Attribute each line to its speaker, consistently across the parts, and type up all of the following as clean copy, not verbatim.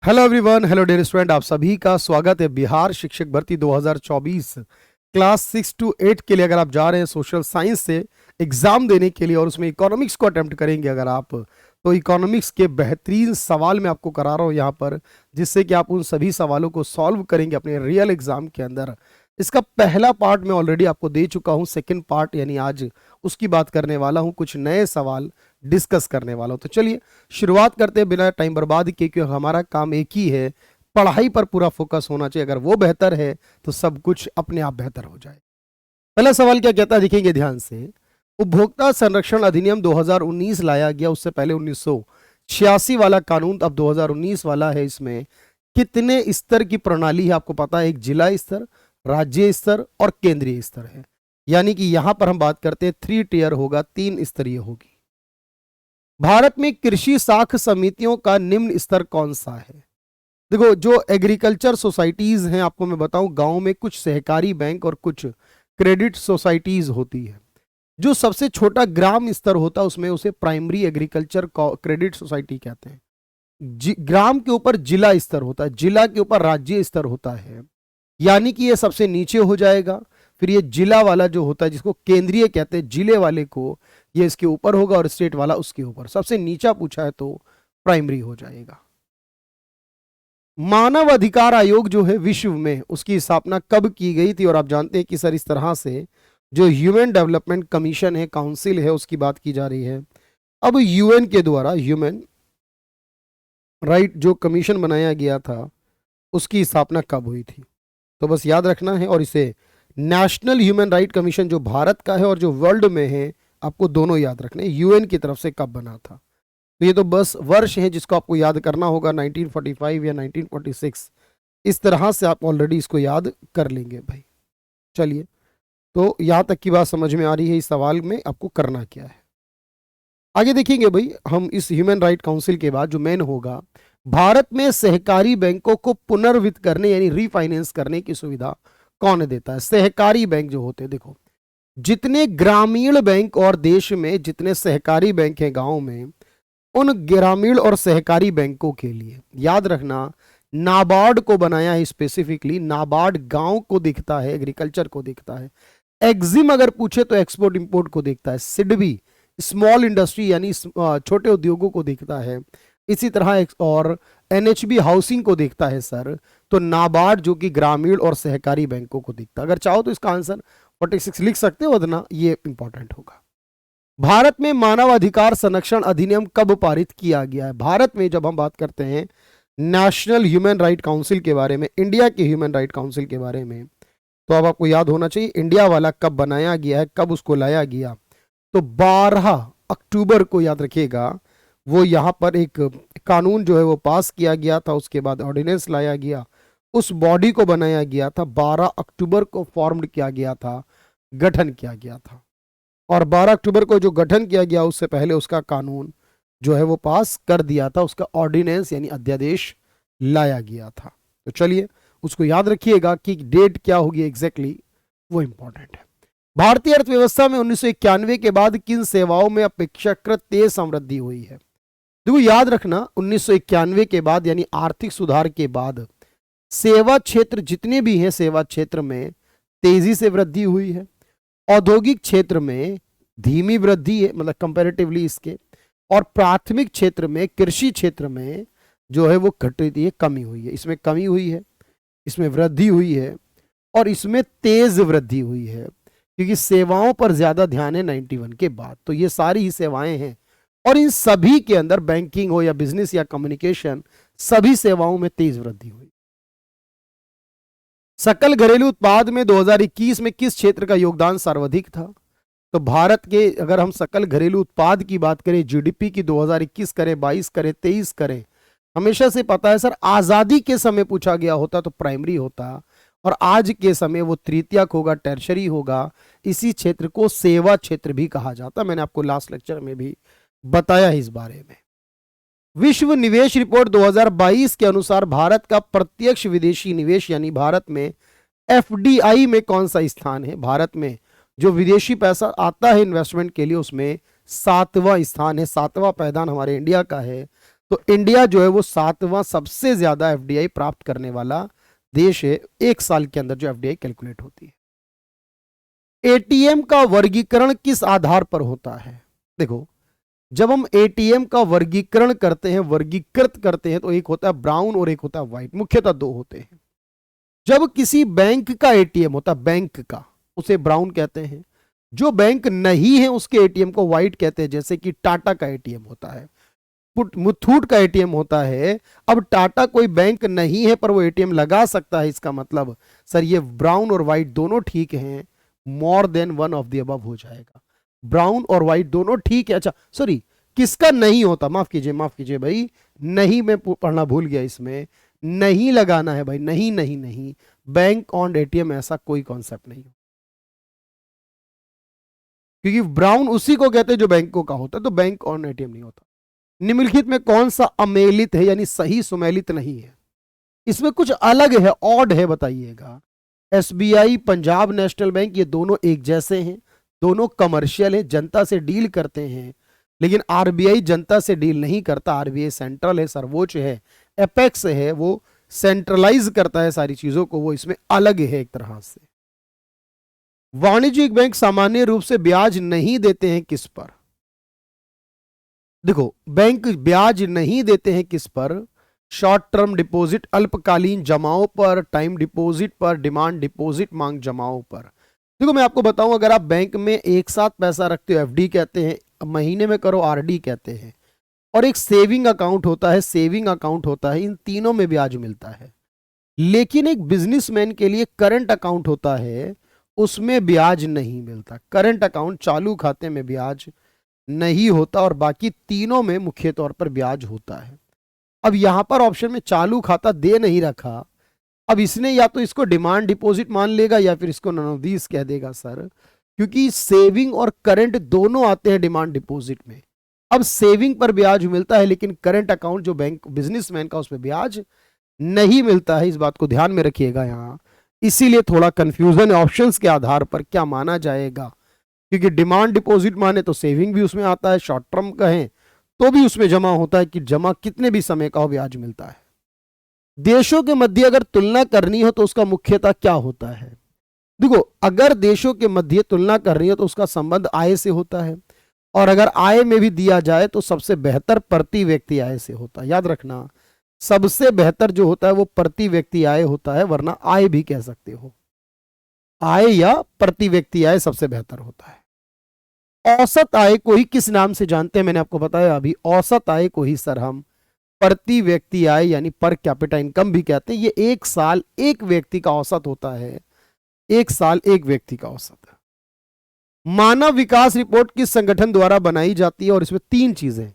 Speaker 1: Hello everyone, hello dear student, आप सभी का स्वागत है बिहार शिक्षक भर्ती 2024 क्लास 6 to 8 के लिए। अगर आप जा रहे हैं सोशल साइंस से एग्जाम देने के लिए और उसमें इकोनॉमिक्स को अटेम्प्ट करेंगे अगर आप, तो इकोनॉमिक्स के बेहतरीन सवाल मैं आपको करा रहा हूँ यहाँ पर, जिससे कि आप उन सभी सवालों को सॉल्व करेंगे अपने रियल एग्जाम के अंदर। इसका पहला पार्ट मैं ऑलरेडी आपको दे चुका हूँ, सेकेंड पार्ट यानी आज उसकी बात करने वाला हूँ, कुछ नए सवाल डिस्कस करने वाला हूं। तो चलिए शुरुआत करते हैं बिना टाइम बर्बाद किए, क्योंकि हमारा काम एक ही है, पढ़ाई पर पूरा फोकस होना चाहिए। अगर वो बेहतर है तो सब कुछ अपने आप बेहतर हो जाए। पहला सवाल क्या कहता है, देखेंगे ध्यान से। उपभोक्ता संरक्षण अधिनियम 2019 लाया गया, उससे पहले 1986 वाला कानून, अब 2019 वाला है। इसमें कितने स्तर की प्रणाली है आपको पता है? एक जिला स्तर, राज्य स्तर और केंद्रीय स्तर है। यानी कि यहां पर हम बात करते हैं 3 टियर होगा, 3 स्तरीय होगी। भारत में कृषि साख समितियों का निम्न स्तर कौन सा है? देखो, जो एग्रीकल्चर सोसाइटीज हैं, आपको मैं बताऊं, गांव में कुछ सहकारी बैंक और कुछ क्रेडिट सोसाइटीज होती है। जो सबसे छोटा ग्राम स्तर होता है उसमें उसे प्राइमरी एग्रीकल्चर क्रेडिट सोसाइटी कहते हैं। ग्राम के ऊपर जिला स्तर होता है, जिला के ऊपर राज्य स्तर होता है, यानी कि ये सबसे नीचे हो जाएगा। फिर ये जिला वाला जो होता है, जिसको केंद्रीय कहते हैं, जिले वाले को, ये इसके ऊपर होगा और स्टेट वाला उसके ऊपर। सबसे नीचा पूछा है तो प्राइमरी हो जाएगा। मानव अधिकार आयोग जो है विश्व में, उसकी स्थापना कब की गई थी? और आप जानते हैं कि सर इस तरह से जो ह्यूमन डेवलपमेंट कमीशन है, काउंसिल है, उसकी बात की जा रही है। अब यूएन के द्वारा ह्यूमन राइट जो कमीशन बनाया गया था, उसकी स्थापना कब हुई थी? तो बस याद रखना है। और इसे नेशनल ह्यूमन राइट कमीशन जो भारत का है और जो वर्ल्ड में है, आपको दोनों याद रखने, यूएन की तरफ से कब बना था। तो ये तो बस वर्ष है जिसको आपको याद करना होगा, 1945 या 1946, इस तरह से आप ऑलरेडी इसको याद कर लेंगे भाई। चलिए, तो यहां तक की बात समझ में आ रही है, इस सवाल में आपको करना क्या है। आगे देखेंगे भाई हम इस ह्यूमन राइट काउंसिल के बाद जो मेन होगा, भारत में सहकारी बैंकों को पुनर्वित्त करने यानी रीफाइनेंस करने की सुविधा कौन देता है? सहकारी बैंक जो होते हैं, देखो जितने ग्रामीण बैंक और देश में जितने सहकारी बैंक हैं गांव में, उन ग्रामीण और सहकारी बैंकों के लिए याद रखना, नाबार्ड को बनाया है स्पेसिफिकली। नाबार्ड गांव को देखता है, एग्रीकल्चर को देखता है। एक्जिम अगर पूछे तो एक्सपोर्ट इंपोर्ट को देखता है। सिडबी स्मॉल इंडस्ट्री यानी छोटे उद्योगों को देखता है। इसी तरह और एनएचबी हाउसिंग को देखता है सर। तो नाबार्ड जो कि ग्रामीण और सहकारी बैंकों को देखता है। अगर चाहो तो इसका आंसर 46 लिख सकते हो, वरना ये इंपॉर्टेंट होगा। भारत में मानव अधिकार संरक्षण अधिनियम कब पारित किया गया है? भारत में जब हम बात करते हैं नेशनल ह्यूमन राइट काउंसिल के बारे में, इंडिया के ह्यूमन राइट काउंसिल के बारे में, तो अब आपको याद होना चाहिए इंडिया वाला कब बनाया गया है, कब उसको लाया गया। तो 12 अक्टूबर को याद रखिएगा, वो यहां पर एक कानून जो है वो पास किया गया था, उसके बाद ऑर्डिनेंस लाया गया, उस बॉडी को बनाया गया था। 12 अक्टूबर को फॉर्म्ड किया गया था, गठन किया गया था। और 12 अक्टूबर को जो गठन किया गया, उससे पहले उसका कानून जो है वो पास कर दिया था, उसका ऑर्डिनेंस यानी अध्यादेश लाया गया था। तो चलिए उसको याद रखिएगा कि डेट क्या होगी एग्जैक्टली, वो इंपॉर्टेंट है। भारतीय अर्थव्यवस्था में 1991 के बाद किन सेवाओं में अपेक्षाकृत तेज समृद्धि हुई है? देखो याद रखना, 1991 के बाद यानी आर्थिक सुधार के बाद सेवा क्षेत्र जितने भी हैं, सेवा क्षेत्र में तेजी से वृद्धि हुई है। औद्योगिक क्षेत्र में धीमी वृद्धि है, मतलब कंपैरेटिवली इसके। और प्राथमिक क्षेत्र में, कृषि क्षेत्र में जो है वो घटी है, कमी हुई है। इसमें कमी हुई है, इसमें वृद्धि हुई है, और इसमें तेज वृद्धि हुई है, क्योंकि सेवाओं पर ज्यादा ध्यान है 91 के बाद। तो ये सारी ही सेवाएं हैं, और इन सभी के अंदर बैंकिंग हो या बिजनेस या कम्युनिकेशन, सभी सेवाओं में तेज वृद्धि हुई। सकल घरेलू उत्पाद में 2021 में किस क्षेत्र का योगदान सर्वाधिक था? तो भारत के, अगर हम सकल घरेलू उत्पाद की बात करें, जीडीपी की, 2021 करें, 22 करें, 23 करें, हमेशा से पता है सर, आजादी के समय पूछा गया होता तो प्राइमरी होता, और आज के समय वो तृतीयक होगा, टर्शरी होगा। इसी क्षेत्र को सेवा क्षेत्र भी कहा जाता। मैंने आपको लास्ट लेक्चर में भी बताया इस बारे में। विश्व निवेश रिपोर्ट 2022 के अनुसार भारत का प्रत्यक्ष विदेशी निवेश यानी भारत में एफडीआई में कौन सा स्थान है? भारत में जो विदेशी पैसा आता है इन्वेस्टमेंट के लिए, उसमें 7वां स्थान है। 7वां पायदान हमारे इंडिया का है। तो इंडिया जो है वो 7वां सबसे ज्यादा एफडीआई प्राप्त करने वाला देश है एक साल के अंदर जो एफडीआई कैलकुलेट होती है। एटीएम का वर्गीकरण किस आधार पर होता है? देखो, जब हम एटीएम का वर्गीकरण करते हैं, वर्गीकृत करते हैं, तो एक होता है ब्राउन और एक होता है व्हाइट, मुख्यतः दो होते हैं। जब किसी बैंक का एटीएम होता है, बैंक का, उसे ब्राउन कहते हैं। जो बैंक नहीं है उसके एटीएम को व्हाइट कहते हैं, जैसे कि टाटा का एटीएम होता है, मुथूट का एटीएम होता है। अब टाटा कोई बैंक नहीं है पर वो एटीएम लगा सकता है, इसका मतलब सर ये ब्राउन और व्हाइट दोनों ठीक हैं, more than one of the above हो जाएगा। ब्राउन और व्हाइट दोनों ठीक है। अच्छा सॉरी, किसका नहीं होता, माफ कीजिए भाई, नहीं मैं पढ़ना भूल गया, इसमें नहीं लगाना है भाई, नहीं नहीं नहीं, बैंक ऑन एटीएम ऐसा कोई कॉन्सेप्ट नहीं, क्योंकि ब्राउन उसी को कहते हैं जो बैंकों का होता है, तो बैंक ऑन एटीएम नहीं होता। निम्नलिखित में कौन सा अमेलित है, यानी सही सुमेलित नहीं है? इसमें कुछ अलग है, ऑड है, बताइएगा। एसबीआई, पंजाब नेशनल बैंक, ये दोनों एक जैसे हैं, दोनों कमर्शियल है, जनता से डील करते हैं, लेकिन आरबीआई जनता से डील नहीं करता। आरबीआई सेंट्रल है, सर्वोच्च है, एपेक्स है, वो सेंट्रलाइज करता है सारी चीजों को, वो इसमें अलग है एक तरह से। वाणिज्यिक बैंक सामान्य रूप से ब्याज नहीं देते हैं किस पर? देखो, बैंक ब्याज नहीं देते हैं किस पर? शॉर्ट टर्म डिपॉजिट, अल्पकालीन जमाओं पर, टाइम डिपॉजिट पर, डिमांड डिपॉजिट, मांग जमाओं पर। देखो मैं आपको बताऊं, अगर आप बैंक में एक साथ पैसा रखते हो, एफडी कहते हैं, महीने में करो आरडी कहते हैं, और एक सेविंग अकाउंट होता है, सेविंग अकाउंट होता है, इन तीनों में ब्याज मिलता है। लेकिन एक बिजनेसमैन के लिए करंट अकाउंट होता है, उसमें ब्याज नहीं मिलता। करंट अकाउंट, चालू खाते में ब्याज नहीं होता, और बाकी तीनों में मुख्य तौर पर ब्याज होता है। अब यहां पर ऑप्शन में चालू खाता दे नहीं रखा, अब इसने या तो इसको डिमांड डिपॉजिट मान लेगा या फिर इसको नन ऑफ दीस कह देगा सर, क्योंकि सेविंग और करंट दोनों आते हैं डिमांड डिपॉजिट में। अब सेविंग पर ब्याज मिलता है, लेकिन करंट अकाउंट जो बैंक बिजनेसमैन का, उसमें ब्याज नहीं मिलता है। इस बात को ध्यान में रखिएगा यहां, इसीलिए थोड़ा कंफ्यूजन है ऑप्शंस के आधार पर क्या माना जाएगा, क्योंकि डिमांड डिपॉजिट माने तो सेविंग भी उसमें आता है, शॉर्ट टर्म कहें तो भी उसमें जमा होता है, कि जमा कितने भी समय का हो ब्याज मिलता है। देशों के मध्य अगर तुलना करनी हो तो उसका मुख्यतः क्या होता है? देखो, अगर देशों के मध्य तुलना करनी हो तो उसका संबंध आय से होता है, और अगर आय में भी दिया जाए तो सबसे बेहतर प्रति व्यक्ति आय से होता है। याद रखना, सबसे बेहतर जो होता है वो प्रति व्यक्ति आय होता है, वरना आय भी कह सकते हो, आय या प्रति व्यक्ति आय सबसे बेहतर होता है। औसत आय को ही किस नाम से जानते हैं? मैंने आपको बताया अभी, औसत आय को ही सर हम प्रति व्यक्ति आय यानी पर कैपिटा इनकम भी कहते हैं। ये एक साल एक व्यक्ति का औसत होता है, एक साल एक व्यक्ति का औसत है। मानव विकास रिपोर्ट किस संगठन द्वारा बनाई जाती है? और इसमें तीन चीजें,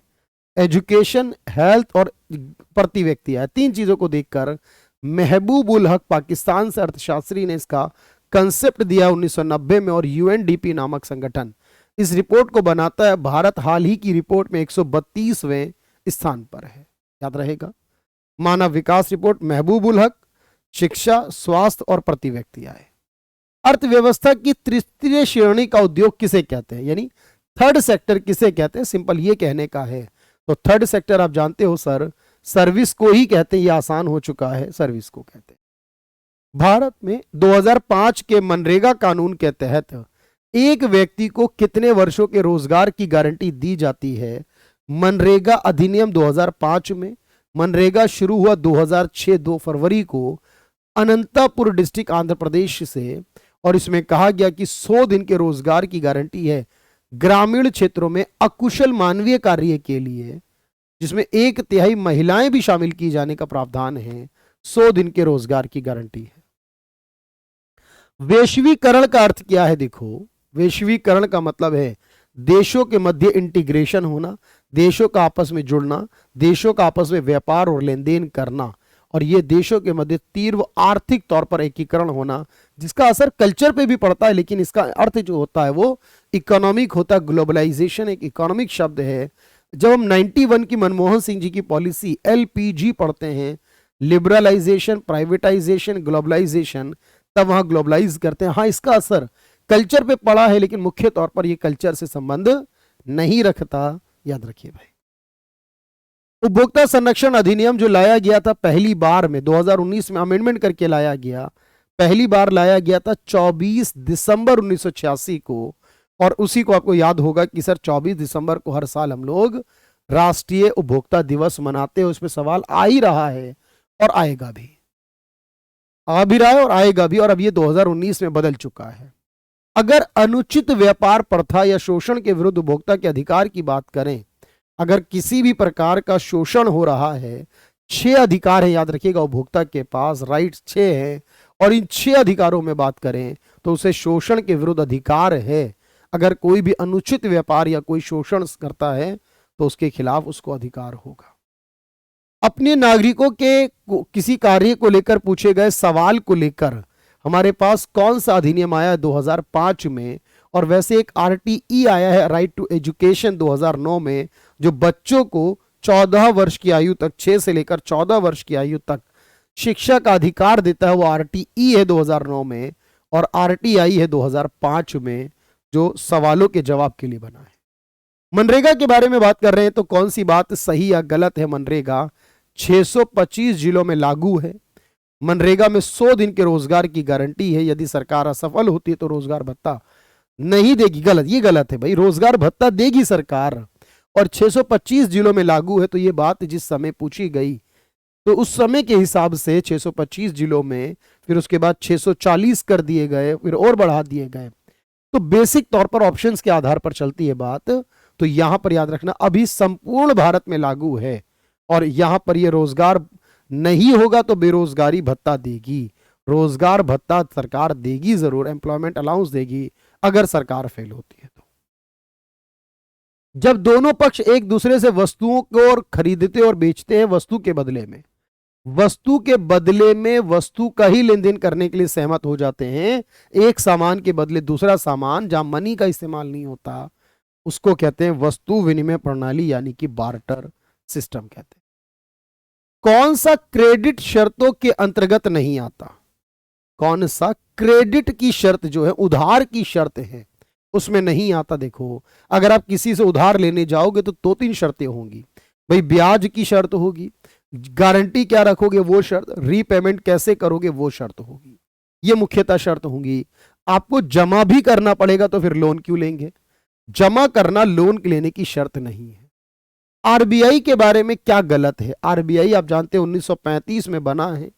Speaker 1: एजुकेशन, हेल्थ और प्रति व्यक्ति आय, तीन चीजों को देखकर महबूब उल हक पाकिस्तान से अर्थशास्त्री ने इसका कंसेप्ट दिया 1990 में, और यूएनडीपी नामक संगठन इस रिपोर्ट को बनाता है। भारत हाल ही की रिपोर्ट में 132वें स्थान पर है, याद रहेगा। मानव विकास रिपोर्ट, महबूब उल हक, शिक्षा, स्वास्थ्य और प्रति व्यक्ति आय। अर्थव्यवस्था की तृतीय श्रेणी का उद्योग किसे कहते हैं, यानी थर्ड सेक्टर किसे कहते हैं? सिंपल ये कहने का है, तो थर्ड सेक्टर आप जानते हो सर, सर्विस को ही कहते हैं, ये आसान हो चुका है, सर्विस को कहते हैं। भारत में 2005 के मनरेगा कानून के तहत एक व्यक्ति को कितने वर्षों के रोजगार की गारंटी दी जाती है? मनरेगा अधिनियम 2005 में, मनरेगा शुरू हुआ 2006 2 फरवरी को अनंतपुर डिस्ट्रिक्ट आंध्र प्रदेश से, और इसमें कहा गया कि 100 दिन के रोजगार की गारंटी है ग्रामीण क्षेत्रों में अकुशल मानवीय कार्य के लिए, जिसमें 1/3 महिलाएं भी शामिल की जाने का प्रावधान है। 100 दिन के रोजगार की गारंटी है। वैश्वीकरण का अर्थ क्या है? देखो, वैश्वीकरण का मतलब है देशों के मध्य इंटीग्रेशन होना, देशों का आपस में जुड़ना, देशों का आपस में व्यापार और लेन देन करना, और ये देशों के मध्य तीव्र आर्थिक तौर पर एकीकरण होना, जिसका असर कल्चर पे भी पड़ता है, लेकिन इसका अर्थ जो होता है वो इकोनॉमिक होता है। ग्लोबलाइजेशन एक इकोनॉमिक शब्द है। जब हम 91 की मनमोहन सिंह जी की पॉलिसी LPG पढ़ते हैं, लिबरलाइजेशन, प्राइवेटाइजेशन, ग्लोबलाइजेशन, तब वहां ग्लोबलाइज करते हैं। हाँ, इसका असर कल्चर पे पड़ा है, लेकिन मुख्य तौर पर यह कल्चर से संबंध नहीं रखता, याद रखिए भाई। उपभोक्ता संरक्षण अधिनियम जो लाया गया था पहली बार में 2019 में अमेंडमेंट करके लाया गया, पहली बार लाया गया था 24 दिसंबर 1986 को। और उसी को आपको याद होगा कि सर 24 दिसंबर को हर साल हम लोग राष्ट्रीय उपभोक्ता दिवस मनाते हैं। उसमें सवाल आ ही रहा है और आएगा भी, आ भी रहा है और आएगा भी। और अब ये 2019 में बदल चुका है। अगर अनुचित व्यापार प्रथा या शोषण के विरुद्ध उपभोक्ता के अधिकार की बात करें, अगर किसी भी प्रकार का शोषण हो रहा है, 6 अधिकार है याद रखिएगा उपभोक्ता के पास, राइट्स 6 है, और इन 6 अधिकारों में बात करें तो उसे शोषण के विरुद्ध अधिकार है। अगर कोई भी अनुचित व्यापार या कोई शोषण करता है तो उसके खिलाफ उसको अधिकार होगा। अपने नागरिकों के किसी कार्य को लेकर पूछे गए सवाल को लेकर हमारे पास कौन सा अधिनियम आया 2005 में, और वैसे एक आरटीई आया है राइट टू एजुकेशन 2009 में, जो बच्चों को 14 वर्ष की आयु तक, 6 से लेकर 14 वर्ष की आयु तक शिक्षा का अधिकार देता है। वो आरटीई है 2009 में, और आरटीआई है 2005 में, जो सवालों के जवाब के लिए बना है। मनरेगा के बारे में बात कर रहे हैं तो कौन सी बात सही या गलत है? मनरेगा 625 जिलों में लागू है। मनरेगा में 100 दिन के रोजगार की गारंटी है। यदि सरकार असफल होती है तो रोजगार भत्ता नहीं देगी। गलत, ये गलत है भाई, रोजगार भत्ता देगी सरकार। और 625 जिलों में लागू है, तो ये बात जिस समय पूछी गई तो उस समय के हिसाब से 625 जिलों में, फिर उसके बाद 640 कर दिए गए, फिर और बढ़ा दिए गए। तो बेसिक तौर पर ऑप्शंस के आधार पर चलती है बात। तो यहां पर याद रखना अभी संपूर्ण भारत में लागू है, और यहां पर ये रोजगार नहीं होगा तो बेरोजगारी भत्ता देगी। रोजगार भत्ता सरकार देगी जरूर, एम्प्लॉयमेंट अलाउंस देगी अगर सरकार फेल होती है तो। जब दोनों पक्ष एक दूसरे से वस्तुओं को खरीदते और बेचते हैं, वस्तु के बदले में वस्तु का ही लेन देन करने के लिए सहमत हो जाते हैं, एक सामान के बदले दूसरा सामान, जहां मनी का इस्तेमाल नहीं होता, उसको कहते हैं वस्तु विनिमय प्रणाली, यानी कि बार्टर सिस्टम कहते हैं। कौन सा क्रेडिट शर्तों के अंतर्गत नहीं आता? कौन सा क्रेडिट की शर्त जो है, उधार की शर्त है, उसमें नहीं आता? देखो, अगर आप किसी से उधार लेने जाओगे तो 2-3 शर्तें होंगी भाई। ब्याज की शर्त होगी, गारंटी क्या रखोगे वो शर्त, रीपेमेंट कैसे करोगे वो शर्त होगी। ये मुख्यतः शर्त होंगी। आपको जमा भी करना पड़ेगा, तो फिर लोन क्यों लेंगे? जमा करना लोन लेने की शर्त नहीं है। आरबीआई के बारे में क्या गलत है? आरबीआई आप जानते हैं 1935 में बना है,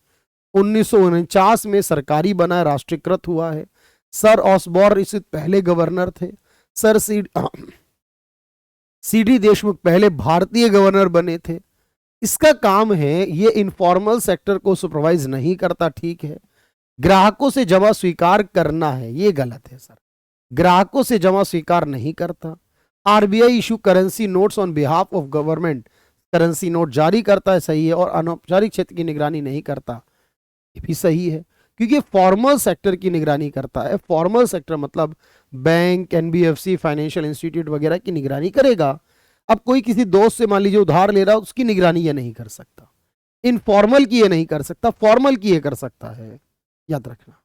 Speaker 1: 1949 में सरकारी बना है, राष्ट्रीयकृत हुआ है। सर ऑसबॉर्न इससे पहले गवर्नर थे। सर सीडी देशमुख पहले भारतीय गवर्नर बने थे। इसका काम है, ये इनफॉर्मल सेक्टर को सुपरवाइज नहीं करता, ठीक है। ग्राहकों से जमा स्वीकार करना है, ये गलत है सर। ग्राहकों से जमा स्वीकार नहीं करता। RBI issue currency notes on behalf of government, currency note जारी करता है, सही है। और अनौपचारिक क्षेत्र की निगरानी नहीं करता, ये भी सही है, क्योंकि फॉर्मल सेक्टर की निगरानी करता है। फॉर्मल सेक्टर मतलब बैंक, एनबीएफसी, फाइनेंशियल इंस्टीट्यूट वगैरह की निगरानी करेगा। अब कोई किसी दोस्त से मान लीजिए उधार ले रहा है, उसकी निगरानी ये नहीं कर सकता। इनफॉर्मल की ये नहीं कर सकता, फॉर्मल की ये कर सकता है, याद रखना।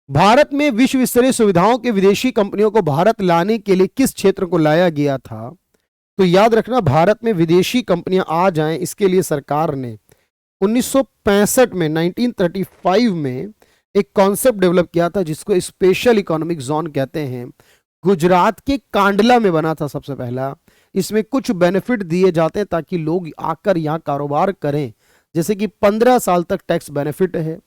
Speaker 1: भारत में विश्व स्तरीय सुविधाओं के विदेशी कंपनियों को भारत लाने के लिए किस क्षेत्र को लाया गया था? तो याद रखना, भारत में विदेशी कंपनियां आ जाएं, इसके लिए सरकार ने 1965 में, 1935 में एक कॉन्सेप्ट डेवलप किया था, जिसको स्पेशल इकोनॉमिक जोन कहते हैं। गुजरात के कांडला में बना था सबसे पहला। इसमें कुछ बेनिफिट दिए जाते हैं ताकि लोग आकर यहाँ कारोबार करें, जैसे कि 15 साल तक टैक्स बेनिफिट है,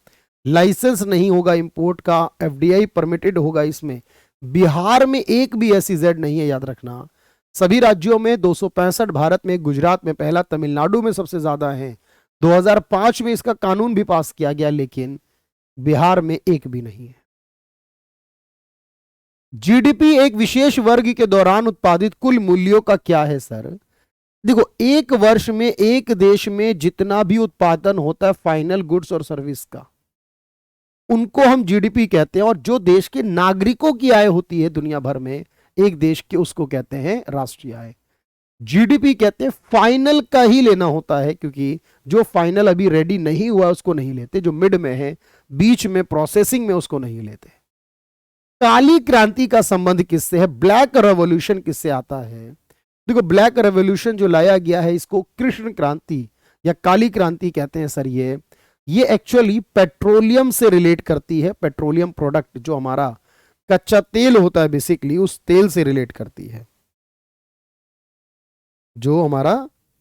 Speaker 1: लाइसेंस नहीं होगा इंपोर्ट का, एफडीआई परमिटेड होगा इसमें। बिहार में एक भी एसईजेड नहीं है, याद रखना। सभी राज्यों में 265 भारत में, गुजरात में पहला, तमिलनाडु में सबसे ज्यादा है। 2005 में इसका कानून भी पास किया गया, लेकिन बिहार में एक भी नहीं है। जीडीपी एक विशेष वर्ग के दौरान उत्पादित कुल मूल्यों का क्या है सर? देखो, एक वर्ष में एक देश में जितना भी उत्पादन होता है फाइनल गुड्स और सर्विस का, उनको हम जीडीपी कहते हैं। और जो देश के नागरिकों की आय होती है दुनिया भर में एक देश के, उसको कहते हैं राष्ट्रीय आय। जीडीपी कहते हैं फाइनल का ही लेना होता है, क्योंकि जो फाइनल अभी रेडी नहीं हुआ उसको नहीं लेते, जो मिड में है, बीच में, प्रोसेसिंग में, उसको नहीं लेते। काली क्रांति का संबंध किससे है? ब्लैक रेवोल्यूशन किससे आता है? देखो ब्लैक रेवोल्यूशन जो लाया गया है इसको कृष्ण क्रांति या काली क्रांति कहते हैं सर। ये एक्चुअली पेट्रोलियम से रिलेट करती है। पेट्रोलियम प्रोडक्ट जो हमारा कच्चा तेल होता है बेसिकली, उस तेल से रिलेट करती है। जो हमारा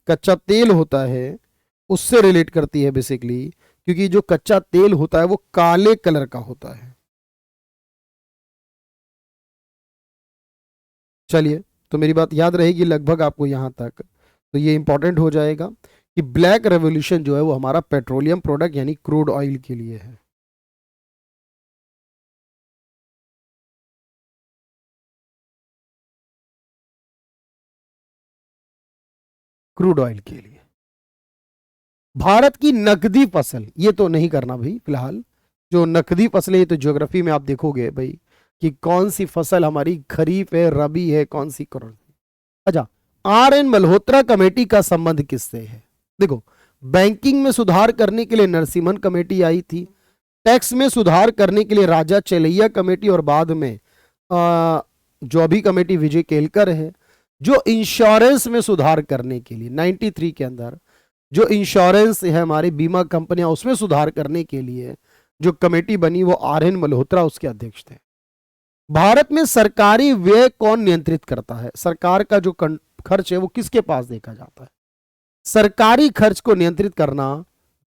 Speaker 1: कच्चा तेल होता है उससे रिलेट करती है बेसिकली, क्योंकि जो कच्चा तेल होता है वो काले कलर का होता है। चलिए, तो मेरी बात याद रहेगी लगभग आपको यहां तक, तो ये इंपॉर्टेंट हो जाएगा कि ब्लैक रेवोल्यूशन जो है वो हमारा पेट्रोलियम प्रोडक्ट यानी क्रूड ऑयल के लिए है। क्रूड ऑयल के लिए। भारत की नकदी फसल, ये तो नहीं करना भाई फिलहाल। जो नकदी फसलें, ये तो ज्योग्राफी में आप देखोगे भाई कि कौन सी फसल हमारी खरीफ है, रबी है, कौन सी कौन। अच्छा, आर एन मल्होत्रा कमेटी का संबंध किससे है? देखो, बैंकिंग में सुधार करने के लिए नरसिम्हन कमेटी आई थी, टैक्स में सुधार करने के लिए राजा चेलैया कमेटी, और बाद में जो अभी कमेटी विजय केलकर है। जो इंश्योरेंस में सुधार करने के लिए 93 के अंदर जो इंश्योरेंस है हमारी बीमा कंपनियां, उसमें सुधार करने के लिए जो कमेटी बनी वो आर एन मल्होत्रा उसके अध्यक्ष थे। भारत में सरकारी व्यय कौन नियंत्रित करता है? सरकार का जो खर्च है वो किसके पास देखा जाता है? सरकारी खर्च को नियंत्रित करना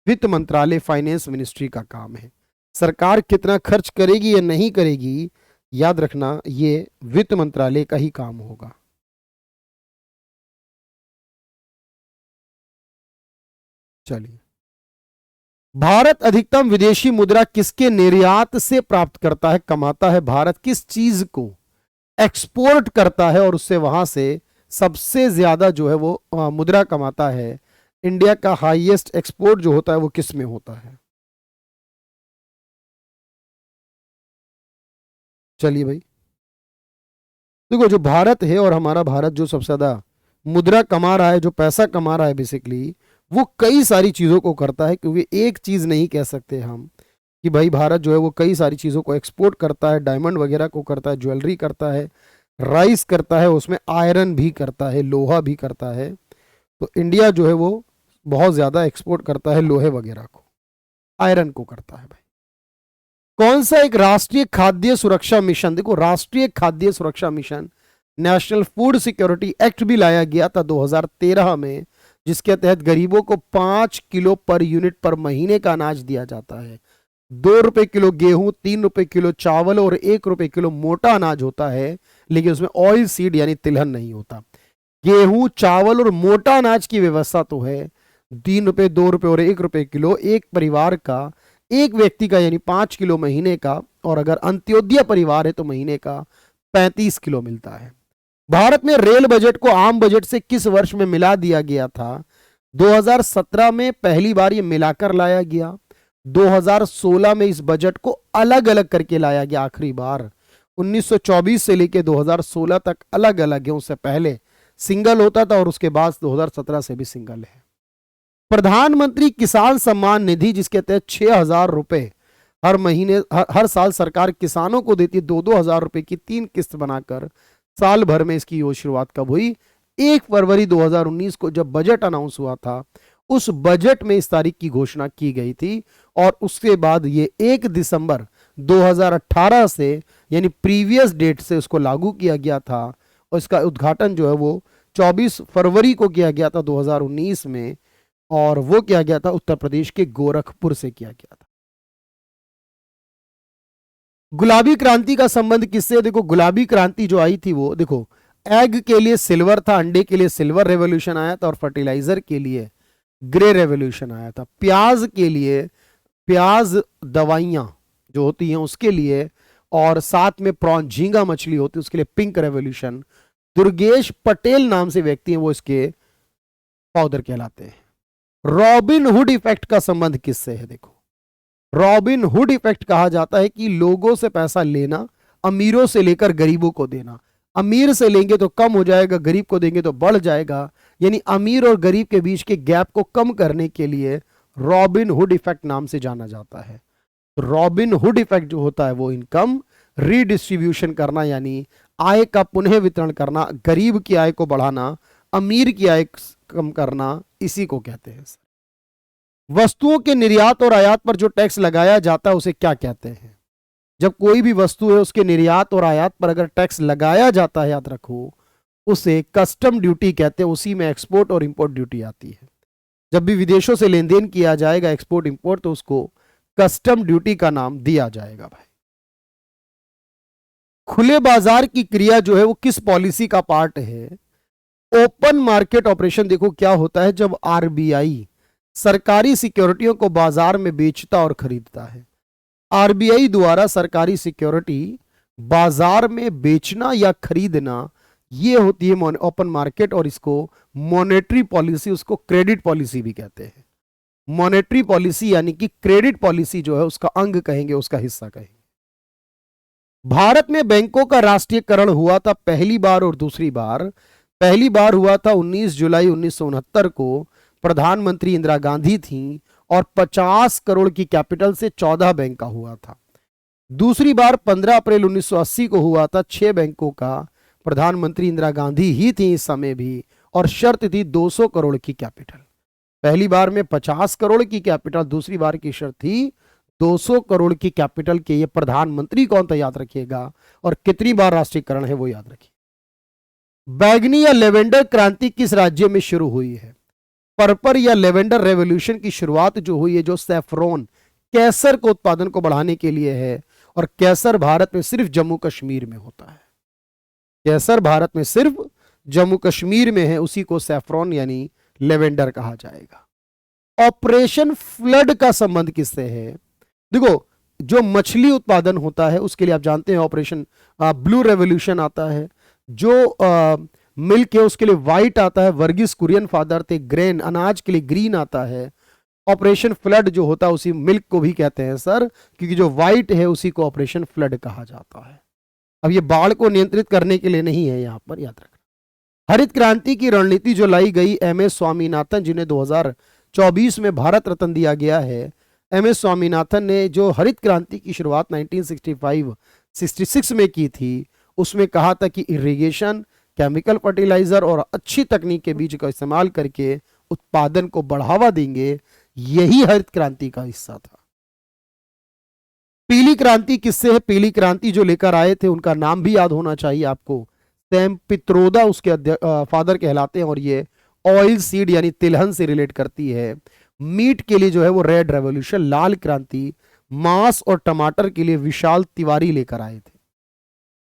Speaker 1: वित्त मंत्रालय, फाइनेंस मिनिस्ट्री का काम है। सरकार कितना खर्च करेगी या नहीं करेगी, याद रखना ये वित्त मंत्रालय का ही काम होगा। चलिए, भारत अधिकतम विदेशी मुद्रा किसके निर्यात से प्राप्त करता है, कमाता है? भारत किस चीज को एक्सपोर्ट करता है और उससे वहां से सबसे ज्यादा जो है वो मुद्रा कमाता है? इंडिया का हाईएस्ट एक्सपोर्ट जो होता है वो किस में होता है? चलिए भाई, देखो जो भारत है और हमारा भारत जो सबसे ज्यादा मुद्रा कमा रहा है, जो पैसा कमा रहा है बेसिकली, वो कई सारी चीजों को करता है। क्योंकि एक चीज नहीं कह सकते हम कि भाई भारत जो है वो कई सारी चीजों को एक्सपोर्ट करता है, डायमंड वगैरह को करता है, ज्वेलरी करता है, राइस करता है, उसमें आयरन भी करता है, लोहा भी करता है। तो इंडिया जो है वो बहुत ज्यादा एक्सपोर्ट करता है लोहे वगैरह को, आयरन को करता है भाई। कौन सा एक राष्ट्रीय खाद्य सुरक्षा मिशन, देखो राष्ट्रीय खाद्य सुरक्षा mission, national food security act भी लाया गया था 2013 में, जिसके तहत गरीबों को 5 किलो पर यूनिट पर महीने का अनाज दिया जाता है। 2 रुपए किलो गेहूं, 3 रुपए किलो चावल और 1 रुपए किलो मोटा अनाज होता है, लेकिन उसमें ऑयल सीड यानी तिलहन नहीं होता। गेहूं, चावल और मोटा अनाज की व्यवस्था तो है। 3 रुपए, 2 रुपए और 1 रुपए किलो एक परिवार का, एक व्यक्ति का यानी 5 किलो महीने का, और अगर अंत्योदय परिवार है तो महीने का 35 किलो मिलता है। भारत में रेल बजट को आम बजट से किस वर्ष में मिला दिया गया था? 2017 में पहली बार ये मिलाकर लाया गया। 2016 में इस बजट को अलग अलग करके लाया गया आखिरी बार। 1924 से लेकर 2016 तक अलग अलग है, उससे पहले सिंगल होता था और उसके बाद 2017 से भी सिंगल है। प्रधानमंत्री किसान सम्मान निधि, जिसके तहत 6,000 रुपए हर महीने हर साल सरकार किसानों को देती है, 2-2 हजार रुपए की 3 किस्त बनाकर, साल भर में इसकी शुरुआत कब हुई? 1 फरवरी 2019 को जब बजट अनाउंस हुआ था, उस बजट में इस तारीख की घोषणा की गई थी। और उसके बाद ये 1 दिसंबर 2018 से यानी प्रीवियस डेट से उसको लागू किया गया था, और इसका उद्घाटन जो है वो 24 फरवरी को किया गया था 2019 में, और वो किया गया था उत्तर प्रदेश के गोरखपुर से किया गया था। गुलाबी क्रांति का संबंध किससे? देखो गुलाबी क्रांति जो आई थी वो, देखो एग के लिए सिल्वर था, अंडे के लिए सिल्वर रेवोल्यूशन आया था, और फर्टिलाइजर के लिए ग्रे रेवोल्यूशन आया था। प्याज के लिए, प्याज दवाइयां जो होती हैं उसके लिए, और साथ में प्रॉन झींगा मछली होती है उसके लिए पिंक रेवोल्यूशन। दुर्गेश पटेल नाम से व्यक्ति हैं, वो इसके फाउंडर कहलाते हैं। रॉबिन हुड इफेक्ट का संबंध किससे है? देखो रॉबिन हुड इफेक्ट कहा जाता है कि लोगों से पैसा लेना, अमीरों से लेकर गरीबों को देना। अमीर से लेंगे तो कम हो जाएगा, गरीब को देंगे तो बढ़ जाएगा, यानी अमीर और गरीब के बीच के गैप को कम करने के लिए रॉबिन हुड इफेक्ट नाम से जाना जाता है। रॉबिन हुड इफेक्ट जो होता है वो इनकम रीडिस्ट्रीब्यूशन करना, यानी आय का पुनः वितरण करना, गरीब की आय को बढ़ाना, अमीर की आय कम करना, इसी को कहते हैं सर। वस्तुओं के निर्यात और आयात पर जो टैक्स लगाया जाता है उसे क्या कहते हैं? जब कोई भी वस्तु है उसके निर्यात और आयात पर अगर टैक्स लगाया जाता है, याद रखो, उसे कस्टम ड्यूटी कहते हैं। उसी में एक्सपोर्ट और इंपोर्ट ड्यूटी आती है। जब भी विदेशों से लेन देन किया जाएगा एक्सपोर्ट इंपोर्ट, तो उसको कस्टम ड्यूटी का नाम दिया जाएगा भाई। खुले बाजार की क्रिया जो है वो किस पॉलिसी का पार्ट है? Open market operation. देखो क्या होता है जब आरबीआई सरकारी सिक्योरिटियों को बाजार में बेचता और खरीदता है। आरबीआई द्वारा सरकारी सिक्योरिटी बाजार में बेचना या खरीदना, ये होती है ओपन मार्केट, और इसको मॉनेटरी पॉलिसी, उसको क्रेडिट पॉलिसी भी कहते हैं। मॉनेटरी पॉलिसी यानी कि क्रेडिट पॉलिसी जो है उसका अंग कहेंगे, उसका हिस्सा कहेंगे। भारत में बैंकों का राष्ट्रीयकरण हुआ था पहली बार और दूसरी बार। पहली बार हुआ था 19 जुलाई 1969 को, प्रधानमंत्री इंदिरा गांधी थी, और 50 करोड़ की कैपिटल से 14 बैंक का हुआ था। दूसरी बार 15 अप्रैल 1980 को हुआ था, 6 बैंकों का, प्रधानमंत्री इंदिरा गांधी ही थी इस समय भी, और शर्त थी 200 करोड़ की कैपिटल। पहली बार में 50 करोड़ की कैपिटल, दूसरी बार की शर्त थी 200 करोड़ की कैपिटल के। ये प्रधानमंत्री कौन था याद रखिएगा, और कितनी बार राष्ट्रीयकरण है वो याद रखिए। बैगनी या लेवेंडर क्रांति किस राज्य में शुरू हुई है? पर्पल या लेवेंडर रेवोल्यूशन की शुरुआत जो हुई है, जो सैफरॉन केसर को उत्पादन को बढ़ाने के लिए है, और केसर भारत में सिर्फ जम्मू कश्मीर में होता है। केसर भारत में सिर्फ जम्मू कश्मीर में है, उसी को सैफरॉन यानी लेवेंडर कहा जाएगा। ऑपरेशन फ्लड का संबंध किससे है? देखो जो मछली उत्पादन होता है उसके लिए आप जानते हैं ऑपरेशन ब्लू रेवोल्यूशन आता है। जो मिल्क है उसके लिए व्हाइट आता है, वर्गीस कुरियन फादर थे। ग्रेन अनाज के लिए ग्रीन आता है। ऑपरेशन फ्लड जो होता है उसी मिल्क को भी कहते हैं सर, क्योंकि जो व्हाइट है उसी को ऑपरेशन फ्लड कहा जाता है। अब ये बाढ़ को नियंत्रित करने के लिए नहीं है, यहां पर याद रखना। हरित क्रांति की रणनीति जो लाई गई MS स्वामीनाथन, जिन्हें 2024 में भारत रत्न दिया गया है, MS स्वामीनाथन ने जो हरित क्रांति की शुरुआत 1965-66 में की थी, उसमें कहा था कि इरिगेशन, केमिकल फर्टिलाइजर और अच्छी तकनीक के बीज का इस्तेमाल करके उत्पादन को बढ़ावा देंगे। यही हरित क्रांति का हिस्सा था। पीली क्रांति किससे है? पीली क्रांति जो लेकर आए थे उनका नाम भी याद होना चाहिए आपको, सैम पित्रोदा उसके फादर कहलाते हैं, और ये ऑयल सीड यानी तिलहन से रिलेट करती है। मीट के लिए जो है वो रेड रेवोल्यूशन, लाल क्रांति। मांस और टमाटर के लिए विशाल तिवारी लेकर आए थे।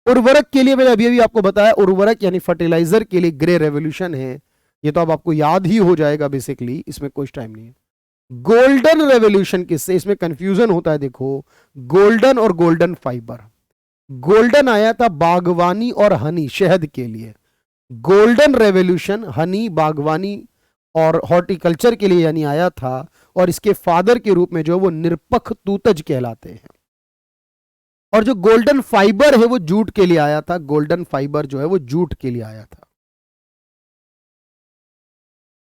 Speaker 1: उर्वरक के लिए मैंने अभी अभी आपको बताया, उर्वरक यानी फर्टिलाइजर के लिए ग्रे रेवोल्यूशन है। ये तो अब आपको याद ही हो जाएगा बेसिकली, इसमें कुछ टाइम नहीं है। गोल्डन रेवोल्यूशन किससे? इसमें कंफ्यूजन होता है, देखो गोल्डन और गोल्डन फाइबर। गोल्डन आया था बागवानी और हनी, शहद के लिए। गोल्डन रेवोल्यूशन हनी, बागवानी और हॉर्टिकल्चर के लिए यानी आया था, और इसके फादर के रूप में जो है वो निरपख तूतज कहलाते हैं। और जो गोल्डन फाइबर है वो जूट के लिए आया था। गोल्डन फाइबर जो है वो जूट के लिए आया था।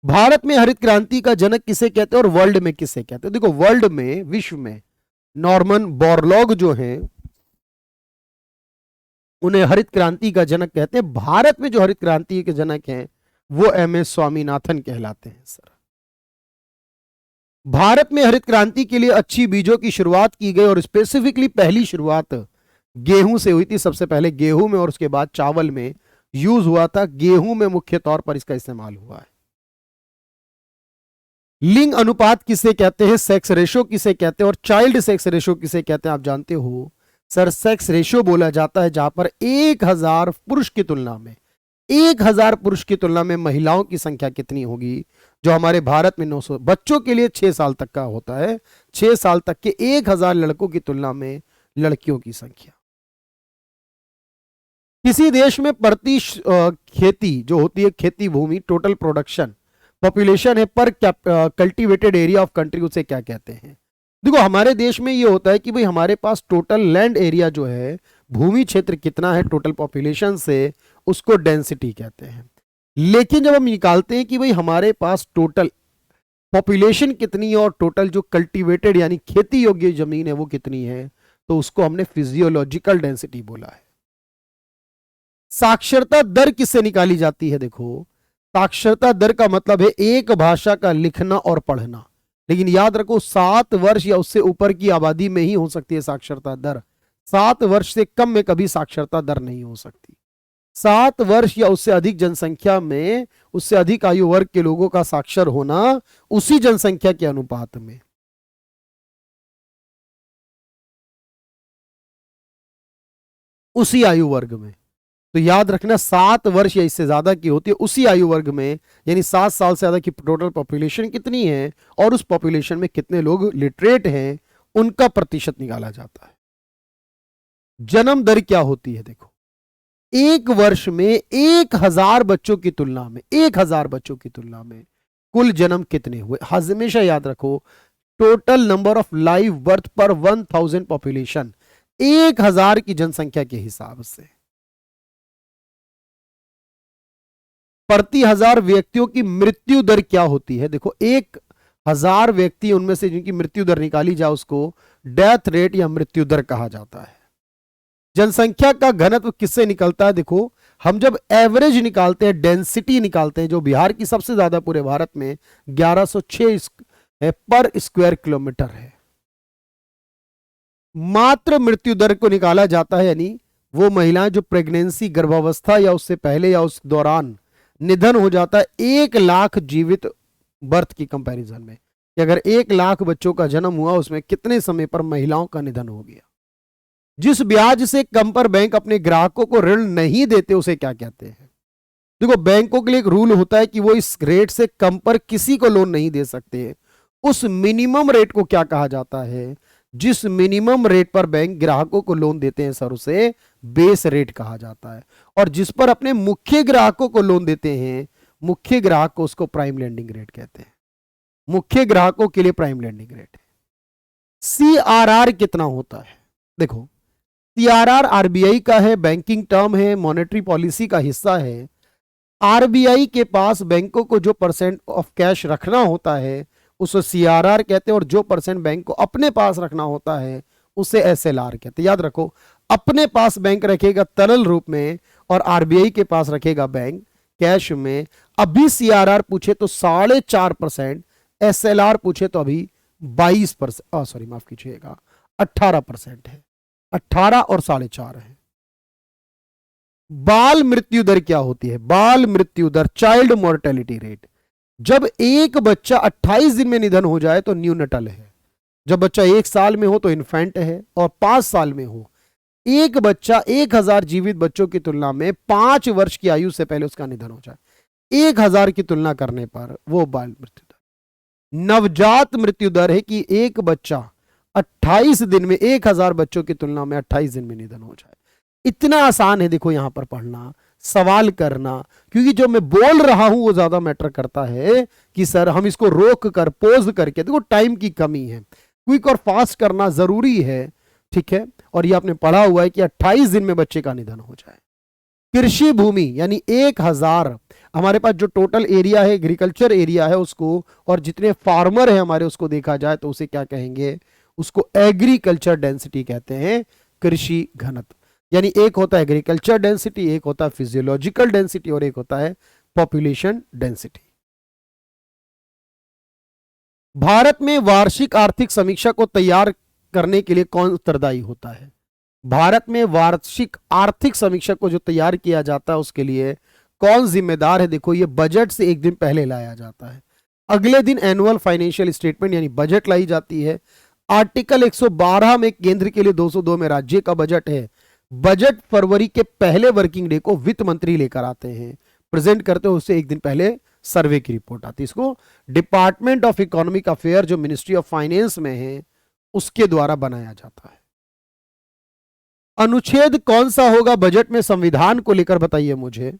Speaker 1: भारत में हरित क्रांति का जनक किसे कहते हैं और वर्ल्ड में किसे कहते हैं? देखो वर्ल्ड में, विश्व में नॉर्मन बोरलॉग जो हैं उन्हें हरित क्रांति का जनक कहते हैं। भारत में जो हरित क्रांति के जनक हैं वो MS स्वामीनाथन कहलाते हैं सर। भारत में हरित क्रांति के लिए अच्छी बीजों की शुरुआत की गई, और स्पेसिफिकली पहली शुरुआत गेहूं से हुई थी। सबसे पहले गेहूं में और उसके बाद चावल में यूज हुआ था। गेहूं में मुख्य तौर पर इसका इस्तेमाल हुआ है। लिंग अनुपात किसे कहते हैं? सेक्स रेशो किसे कहते हैं? और चाइल्ड सेक्स रेशो किसे कहते हैं? आप जानते हो सर, सेक्स रेशो बोला जाता है जहां पर 1000 पुरुष की तुलना में 1000 पुरुष की तुलना में महिलाओं की संख्या कितनी होगी? जो हमारे भारत में 900। बच्चों के लिए 6 साल तक का होता है। 6 साल तक के 1000 लड़कों की तुलना में लड़कियों की संख्या। किसी देश में प्रति खेती जो होती है, खेती भूमि, टोटल प्रोडक्शन पॉपुलेशन है पर कल्टीवेटेड एरिया ऑफ कंट्री, उसे क्या कहते हैं? देखो हमारे देश में ये होता है कि भाई हमारे पास टोटल लैंड एरिया जो है, भूमि क्षेत्र कितना है टोटल पॉपुलेशन से, उसको डेंसिटी कहते हैं। लेकिन जब हम निकालते हैं कि भाई हमारे पास टोटल पॉपुलेशन कितनी है और टोटल जो कल्टीवेटेड यानी खेती योग्य जमीन है वो कितनी है, तो उसको हमने फिजियोलॉजिकल डेंसिटी बोला है। साक्षरता दर किससे निकाली जाती है? देखो, साक्षरता दर का मतलब है एक भाषा का लिखना और पढ़ना। लेकिन याद रखो, 7 वर्ष या उससे ऊपर की आबादी में ही हो सकती है साक्षरता दर। 7 वर्ष से कम में कभी साक्षरता दर नहीं हो सकती। 7 वर्ष या उससे अधिक जनसंख्या में, उससे अधिक आयु वर्ग के लोगों का साक्षर होना उसी जनसंख्या के अनुपात में, उसी आयु वर्ग में। तो याद रखना, 7 वर्ष या इससे ज्यादा की होती है उसी आयु वर्ग में, यानी 7 साल से ज्यादा की टोटल पॉपुलेशन कितनी है और उस पॉपुलेशन में कितने लोग लिटरेट हैं, उनका प्रतिशत निकाला जाता है। जन्म दर क्या होती है? देखो, एक वर्ष में 1,000 बच्चों की तुलना में, 1,000 बच्चों की तुलना में कुल जन्म कितने हुए? हमेशा याद रखो, total number of live birth पर 1,000 पॉपुलेशन, 1,000 की जनसंख्या के हिसाब से। प्रति 1,000 व्यक्तियों की मृत्यु दर क्या होती है? देखो, 1,000 व्यक्ति, उनमें से जिनकी मृत्यु दर निकाली जाए उसको डेथ रेट या मृत्यु दर कहा जाता है। जनसंख्या का घनत्व किससे निकलता है? देखो, हम जब एवरेज निकालते हैं, डेंसिटी निकालते हैं, जो बिहार की सबसे ज्यादा पूरे भारत में 1106 पर स्क्वायर किलोमीटर है। मात्र मृत्यु दर को निकाला जाता है, यानी वो महिलाएं जो प्रेगनेंसी, गर्भावस्था या उससे पहले या उस दौरान निधन हो जाता है 1,00,000 जीवित बर्थ की कंपैरिजन में, कि अगर 1,00,000 बच्चों का जन्म हुआ, उसमें कितने समय पर महिलाओं का निधन हो गया। जिस ब्याज से कम पर बैंक अपने ग्राहकों को ऋण नहीं देते उसे क्या कहते हैं? देखो, बैंकों के लिए एक रूल होता है कि वो इस रेट से कम पर किसी को लोन नहीं दे सकते। उस मिनिमम रेट को क्या कहा जाता है? जिस मिनिमम रेट पर बैंक ग्राहकों को लोन देते हैं सर, उसे बेस रेट कहा जाता है। और जिस पर अपने मुख्य ग्राहकों को लोन देते हैं, मुख्य ग्राहक को, उसको प्राइम लेंडिंग रेट कहते हैं। मुख्य ग्राहकों के लिए प्राइम लेंडिंग रेट है। सीआरआर कितना होता है? देखो, सीआरआर आरबीआई का है, बैंकिंग टर्म है, मॉनेटरी पॉलिसी का हिस्सा है। आरबीआई के पास बैंकों को जो परसेंट ऑफ कैश रखना होता है उसे सीआरआर कहते हैं, और जो परसेंट बैंक को अपने पास रखना होता है उसे एसएलआर कहते हैं। याद रखो, अपने पास बैंक रखेगा तरल रूप में और आरबीआई के पास रखेगा बैंक कैश में। अभी सीआरआर पूछे तो 4.5%, एसएलआर पूछे तो अभी 22%, सॉरी माफ कीजिएगा, 18% है। 18 और 4.5 है। बाल मृत्यु दर क्या होती है? बाल मृत्यु दर, चाइल्ड मोर्टेलिटी रेट। जब एक बच्चा 28 दिन में निधन हो जाए तो न्यूनटल है। जब बच्चा 1 साल में हो तो इन्फेंट है, और 5 साल में हो। एक बच्चा 1,000 जीवित बच्चों की तुलना में 5 वर्ष की आयु से पहले उसका निधन हो जाए, 1,000 की तुलना करने पर, वो बाल मृत्यु दर। नवजात मृत्यु दर है कि एक बच्चा 28 दिन में 1,000 बच्चों की तुलना में 28 दिन में निधन हो जाए। इतना आसान है देखो यहां पर पढ़ना, सवाल करना, क्योंकि जो मैं बोल रहा हूं वो ज्यादा मैटर करता है कि सर हम इसको रोक कर, पोज करके, देखो टाइम की कमी है, क्विक और फास्ट करना जरूरी है। ठीक है, और ये आपने पढ़ा हुआ है कि 28 दिन में बच्चे का निधन हो जाए। कृषि भूमि यानी 1,000, हमारे पास जो टोटल एरिया है, एग्रीकल्चर एरिया है उसको, और जितने फार्मर है हमारे, उसको देखा जाए तो उसे क्या कहेंगे? उसको एग्रीकल्चर डेंसिटी कहते हैं, कृषि घनत्व। यानी एक होता है एग्रीकल्चर डेंसिटी, एक होता है फिजियोलॉजिकल डेंसिटी, और एक होता है पॉपुलेशन डेंसिटी। भारत में वार्षिक आर्थिक समीक्षा को तैयार करने के लिए कौन उत्तरदायी होता है? भारत में वार्षिक आर्थिक समीक्षा को जो तैयार किया जाता है उसके लिए कौन जिम्मेदार है? देखो, ये बजट से एक दिन पहले लाया जाता है। अगले दिन एनुअल फाइनेंशियल स्टेटमेंट यानी बजट लाई जाती है। आर्टिकल 112 में केंद्र के लिए, 202 में राज्य का बजट है। बजट फरवरी के पहले वर्किंग डे को वित्त मंत्री लेकर आते हैं, प्रेजेंट करते हो, उससे एक दिन पहले सर्वे की रिपोर्ट आती है। इसको डिपार्टमेंट ऑफ इकोनॉमिक अफेयर, जो मिनिस्ट्री ऑफ फाइनेंस में है, उसके द्वारा बनाया जाता है। अनुच्छेद कौन सा होगा बजट में संविधान को लेकर, बताइए मुझे।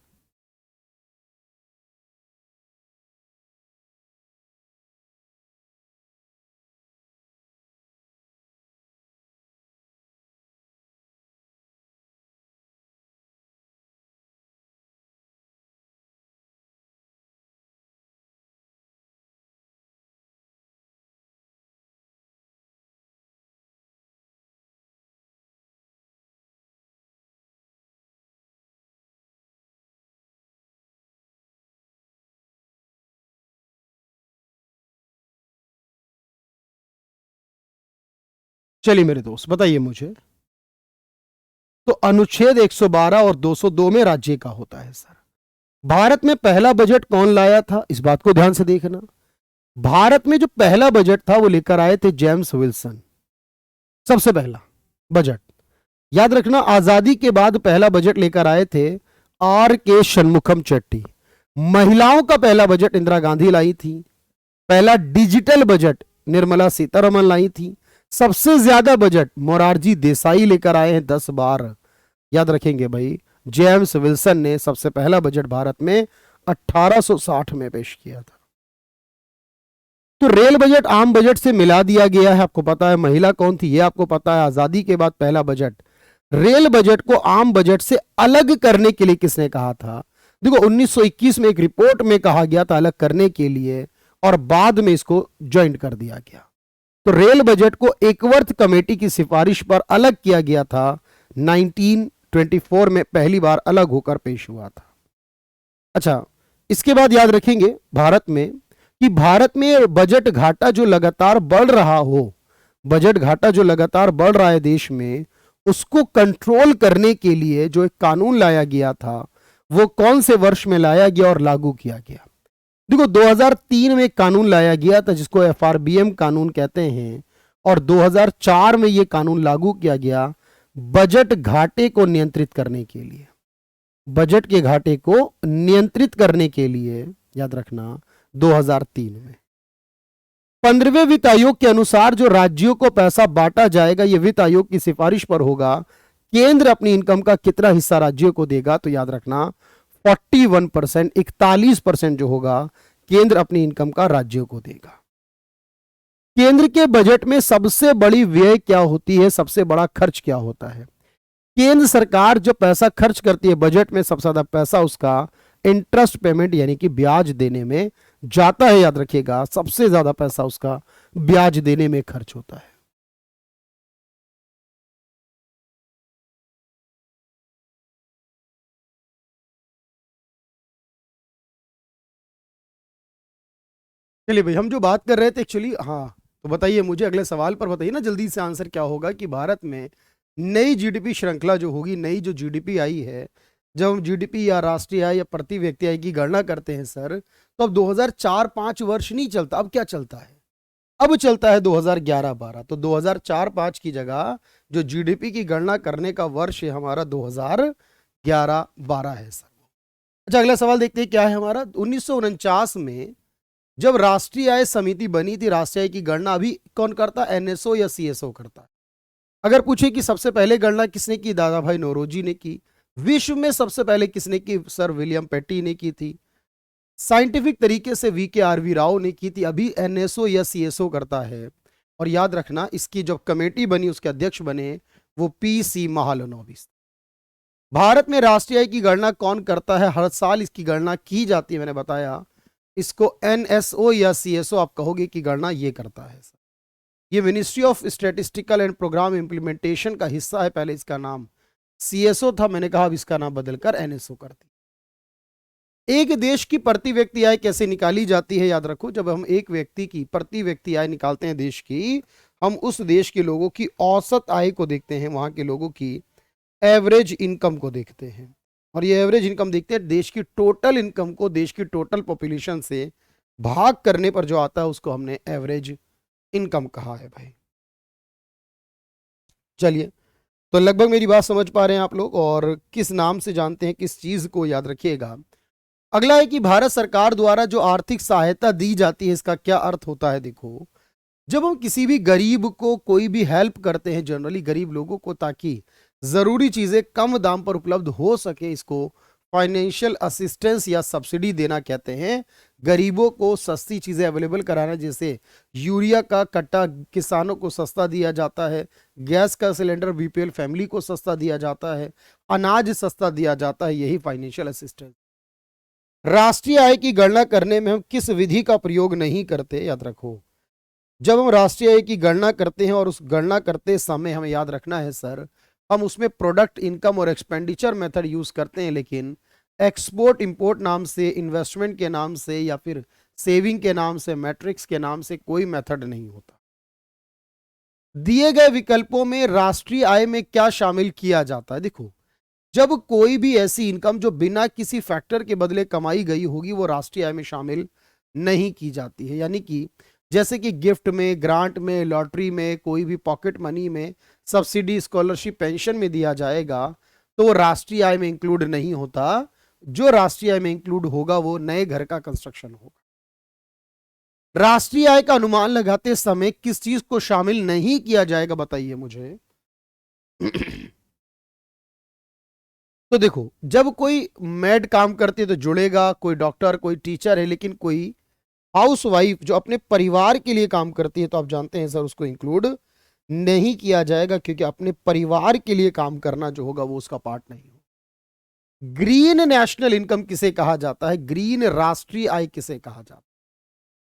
Speaker 1: चलिए मेरे दोस्त बताइए मुझे, तो अनुच्छेद 112 और 202 में राज्य का होता है सर। भारत में पहला बजट कौन लाया था, इस बात को ध्यान से देखना। भारत में जो पहला बजट था वो लेकर आए थे जेम्स विल्सन, सबसे पहला बजट। याद रखना, आजादी के बाद पहला बजट लेकर आए थे आर के शनमुखम चेट्टी। महिलाओं का पहला बजट इंदिरा गांधी लाई थी। पहला डिजिटल बजट निर्मला सीतारमन लाई थी। सबसे ज्यादा बजट मोरारजी देसाई लेकर आए हैं, 10 बार। याद रखेंगे भाई, जेम्स विल्सन ने सबसे पहला बजट भारत में 1860 में पेश किया था। तो रेल बजट आम बजट से मिला दिया गया है, आपको पता है। महिला कौन थी ये आपको पता है। आजादी के बाद पहला बजट, रेल बजट को आम बजट से अलग करने के लिए किसने कहा था? देखो 1921 में एक रिपोर्ट में कहा गया था अलग करने के लिए, और बाद में इसको ज्वाइंट कर दिया गया। तो रेल बजट को एकवर्थ कमेटी की सिफारिश पर अलग किया गया था। 1924 में पहली बार अलग होकर पेश हुआ था। अच्छा, इसके बाद याद रखेंगे भारत में कि भारत में बजट घाटा जो लगातार बढ़ रहा हो, बजट घाटा जो लगातार बढ़ रहा है देश में, उसको कंट्रोल करने के लिए जो एक कानून लाया गया था, वो कौन से वर्ष में लाया गया और लागू किया गया? देखो 2003 में एक कानून लाया गया था जिसको एफआरबीएम कानून कहते हैं, और 2004 में यह कानून लागू किया गया बजट घाटे को नियंत्रित करने के लिए। बजट के घाटे को नियंत्रित करने के लिए, याद रखना, 2003 में 15वें वित्त आयोग के अनुसार जो राज्यों को पैसा बांटा जाएगा, यह वित्त आयोग की सिफारिश पर होगा। केंद्र अपनी इनकम का कितना हिस्सा राज्यों को देगा? तो याद रखना 41%, 41% जो होगा केंद्र अपनी इनकम का राज्यों को देगा। केंद्र के बजट में सबसे बड़ी व्यय क्या होती है, सबसे बड़ा खर्च क्या होता है? केंद्र सरकार जो पैसा खर्च करती है बजट में, सबसे ज्यादा पैसा उसका इंटरेस्ट पेमेंट यानी कि ब्याज देने में जाता है। याद रखिएगा, सबसे ज्यादा पैसा उसका ब्याज देने में खर्च होता है। चलिए भाई, हम जो बात कर रहे थे एक्चुअली, हाँ, तो बताइए मुझे, अगले सवाल पर बताइए ना जल्दी से आंसर क्या होगा कि भारत में नई जीडीपी श्रृंखला जो होगी, नई जो जीडीपी आई है, जब हम जीडीपी या राष्ट्रीय आय या प्रति व्यक्ति आय की गणना करते हैं सर, तो अब 2004-5 वर्ष नहीं चलता। अब क्या चलता है? अब चलता है 2011-12। तो 2004-5 की जगह जो जीडीपी की गणना करने का वर्ष है हमारा 2011-12 है सर। अच्छा, अगला सवाल देखते हैं क्या है हमारा। 1949 में जब राष्ट्रीय आय समिति बनी थी, राष्ट्रीय आय की गणना अभी कौन करता? एनएसओ या सीएसओ करता है। अगर पूछे कि सबसे पहले गणना किसने की, दादा भाई नौरोजी ने की। विश्व में सबसे पहले किसने की? सर विलियम पेटी ने की थी। साइंटिफिक तरीके से वी के आर वी राव ने की थी। अभी एनएसओ या सीएसओ करता है। और याद रखना, इसकी जो कमेटी बनी उसके अध्यक्ष बने वो पीसी महालनोबिस। भारत में राष्ट्रीय आय की गणना कौन करता है? हर साल इसकी गणना की जाती है, मैंने बताया। इसको एनएसओ या सीएसओ आप कहोगे कि गणना ये करता है। ये ministry of statistical and programme implementation का हिस्सा है। पहले इसका नाम सीएसओ था, मैंने कहा अब इसका नाम बदलकर एनएसओ करती। एक देश की प्रति व्यक्ति आय कैसे निकाली जाती है? याद रखो, जब हम एक व्यक्ति की प्रति व्यक्ति आय निकालते हैं देश की, हम उस देश के लोगों की औसत आय को देखते हैं, वहां के लोगों की एवरेज इनकम को देखते हैं। और ये एवरेज इनकम देखते हैं देश की टोटल इनकम को देश की टोटल पॉपुलेशन से भाग करने पर जो आता है उसको हमने एवरेज इनकम कहा है भाई। चलिए, तो लगभग मेरी बात समझ पा रहे हैं आप लोग, और किस नाम से जानते हैं, किस चीज को याद रखिएगा। अगला है कि भारत सरकार द्वारा जो आर्थिक सहायता दी जाती है, इसका क्या अर्थ होता है? देखो, जब हम किसी भी गरीब को कोई भी हेल्प करते हैं, जनरली गरीब लोगों को, ताकि जरूरी चीजें कम दाम पर उपलब्ध हो सके, इसको फाइनेंशियल असिस्टेंस या सब्सिडी देना कहते हैं। गरीबों को सस्ती चीजें अवेलेबल कराना, जैसे यूरिया का कट्टा किसानों को सस्ता दिया जाता है, गैस का सिलेंडर बीपीएल फैमिली को सस्ता दिया जाता है, अनाज सस्ता दिया जाता है, यही फाइनेंशियल असिस्टेंस। राष्ट्रीय आय की गणना करने में हम किस विधि का प्रयोग नहीं करते? याद रखो, जब हम राष्ट्रीय आय की गणना करते हैं और उस गणना करते समय हमें याद रखना है सर, हम उसमें प्रोडक्ट इनकम और एक्सपेंडिचर मेथड यूज करते हैं, लेकिन एक्सपोर्ट इंपोर्ट नाम से, इन्वेस्टमेंट के नाम से, या फिर सेविंग के नाम से, मैट्रिक्स के नाम से कोई मेथड नहीं होता। दिए गए विकल्पों में राष्ट्रीय आय में क्या शामिल किया जाता है? देखो, जब कोई भी ऐसी इनकम जो बिना किसी फैक्टर के बदले कमाई गई होगी वो राष्ट्रीय आय में शामिल नहीं की जाती है। यानी कि जैसे कि गिफ्ट में, ग्रांट में, लॉटरी में, कोई भी पॉकेट मनी में, सब्सिडी, स्कॉलरशिप, पेंशन में दिया जाएगा तो वो राष्ट्रीय आय में इंक्लूड नहीं होता। जो राष्ट्रीय आय में इंक्लूड होगा वो नए घर का कंस्ट्रक्शन होगा। राष्ट्रीय आय का अनुमान लगाते समय किस चीज को शामिल नहीं किया जाएगा बताइए मुझे। तो देखो, जब कोई मेड काम करती है तो जुड़ेगा, कोई डॉक्टर, कोई टीचर है, लेकिन कोई हाउस वाइफ जो अपने परिवार के लिए काम करती है तो आप जानते हैं सर उसको इंक्लूड नहीं किया जाएगा, क्योंकि अपने परिवार के लिए काम करना जो होगा वो उसका पार्ट नहीं होगा। ग्रीन नेशनल इनकम किसे कहा जाता है? ग्रीन राष्ट्रीय आय किसे कहा जाता है?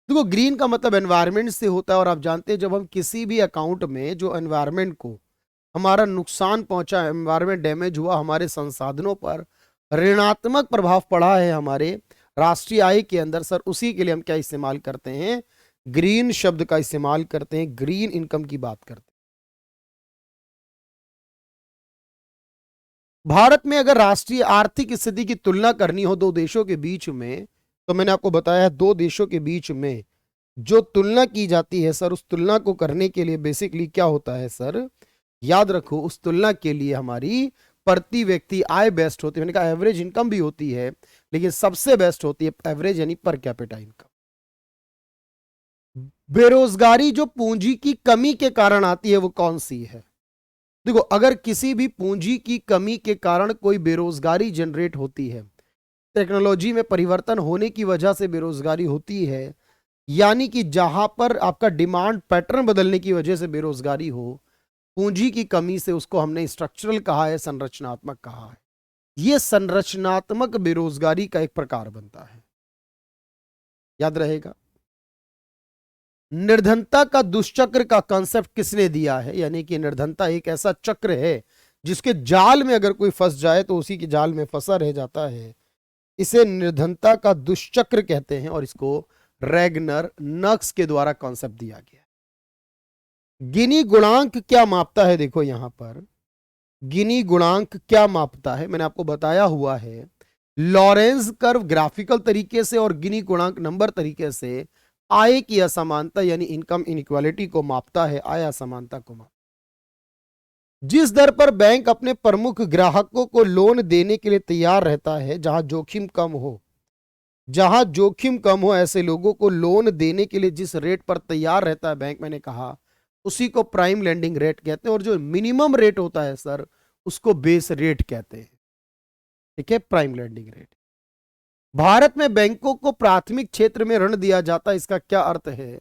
Speaker 1: देखो, ग्रीन का मतलब एनवायरमेंट से होता है, और आप जानते हैं जब हम किसी भी अकाउंट में जो एनवायरमेंट को हमारा नुकसान पहुंचा, एनवायरमेंट डैमेज हुआ, हमारे संसाधनों पर ऋणात्मक प्रभाव पड़ा है हमारे राष्ट्रीय आय के अंदर, सर उसी के लिए हम क्या इस्तेमाल करते हैं? ग्रीन शब्द का इस्तेमाल करते हैं, ग्रीन इनकम की बात करते हैं। भारत में अगर राष्ट्रीय आर्थिक स्थिति की तुलना करनी हो दो देशों के बीच में, तो मैंने आपको बताया है दो देशों के बीच में जो तुलना की जाती है सर, उस तुलना को करने के लिए बेसिकली क्या होता है सर, याद रखो, उस तुलना के लिए हमारी प्रति व्यक्ति आय बेस्ट होती है। मैंने कहा एवरेज इनकम भी होती है, लेकिन सबसे बेस्ट होती है एवरेज यानी पर कैपिटा इनकम। बेरोजगारी जो पूंजी की कमी के कारण आती है वो कौन सी है? देखो, अगर किसी भी पूंजी की कमी के कारण कोई बेरोजगारी जनरेट होती है, टेक्नोलॉजी में परिवर्तन होने की वजह से बेरोजगारी होती है, यानी कि जहां पर आपका डिमांड पैटर्न बदलने की वजह से बेरोजगारी हो, पूंजी की कमी से, उसको हमने स्ट्रक्चरल कहा है, संरचनात्मक कहा है। यह संरचनात्मक बेरोजगारी का एक प्रकार बनता है, याद रहेगा। निर्धनता का दुष्चक्र का कॉन्सेप्ट किसने दिया है? यानी कि निर्धनता एक ऐसा चक्र है जिसके जाल में अगर कोई फंस जाए तो उसी के जाल में फंसा रह जाता है। इसे निर्धनता का दुष्चक्र कहते हैं, और इसको रैगनर नक्स के द्वारा कॉन्सेप्ट दिया गया। गिनी गुणांक क्या मापता है? देखो यहां पर गिनी गुणांक क्या मापता है, मैंने आपको बताया हुआ है। लॉरेंस कर्व ग्राफिकल तरीके से और गिनी गुणांक नंबर तरीके से आय की असमानता यानी इनकम इनइक्वालिटी को मापता है, आय असमानता को मापता। जिस दर पर बैंक अपने प्रमुख ग्राहकों को लोन देने के लिए तैयार रहता है, जहां जोखिम कम हो, जहां जोखिम कम हो, ऐसे लोगों को लोन देने के लिए जिस रेट पर तैयार रहता है बैंक, मैंने कहा उसी को प्राइम लेंडिंग रेट कहते हैं, और जो मिनिमम रेट होता है सर उसको बेस रेट कहते हैं। ठीक है, प्राइम लेंडिंग रेट। भारत में बैंकों को प्राथमिक क्षेत्र में ऋण दिया जाता है, इसका क्या अर्थ है?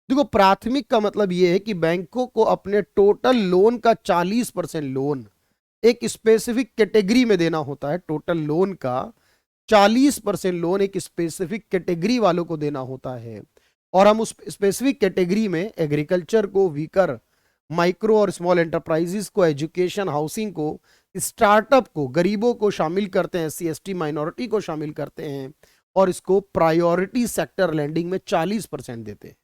Speaker 1: देखो, प्राथमिक का मतलब यह है कि बैंकों को अपने टोटल लोन का 40% लोन एक स्पेसिफिक कैटेगरी में देना होता है। टोटल लोन का 40% लोन एक स्पेसिफिक कैटेगरी वालों को देना होता है, और हम उस स्पेसिफिक कैटेगरी में एग्रीकल्चर को, वीकर, माइक्रो और स्मॉल एंटरप्राइजेस को, एजुकेशन, हाउसिंग को, स्टार्टअप को, गरीबों को शामिल करते हैं, SC ST माइनॉरिटी को शामिल करते हैं, और इसको प्रायोरिटी सेक्टर लैंडिंग में 40% देते हैं।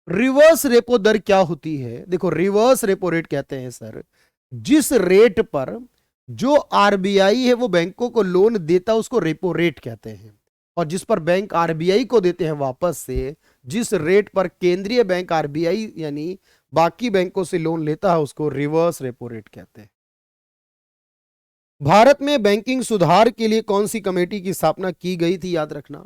Speaker 1: रिवर्स रेपो दर क्या होती है? देखो, रिवर्स रेपो रेट कहते हैं सर जिस रेट पर जो आरबीआई है वो बैंकों को लोन देता है उसको रेपो रेट कहते हैं, और जिस पर बैंक आरबीआई को देते हैं वापस से, जिस रेट पर केंद्रीय बैंक आरबीआई यानी बाकी बैंकों से लोन लेता है उसको रिवर्स रेपो रेट कहते हैं। भारत में बैंकिंग सुधार के लिए कौन सी कमेटी की स्थापना की गई थी? याद रखना,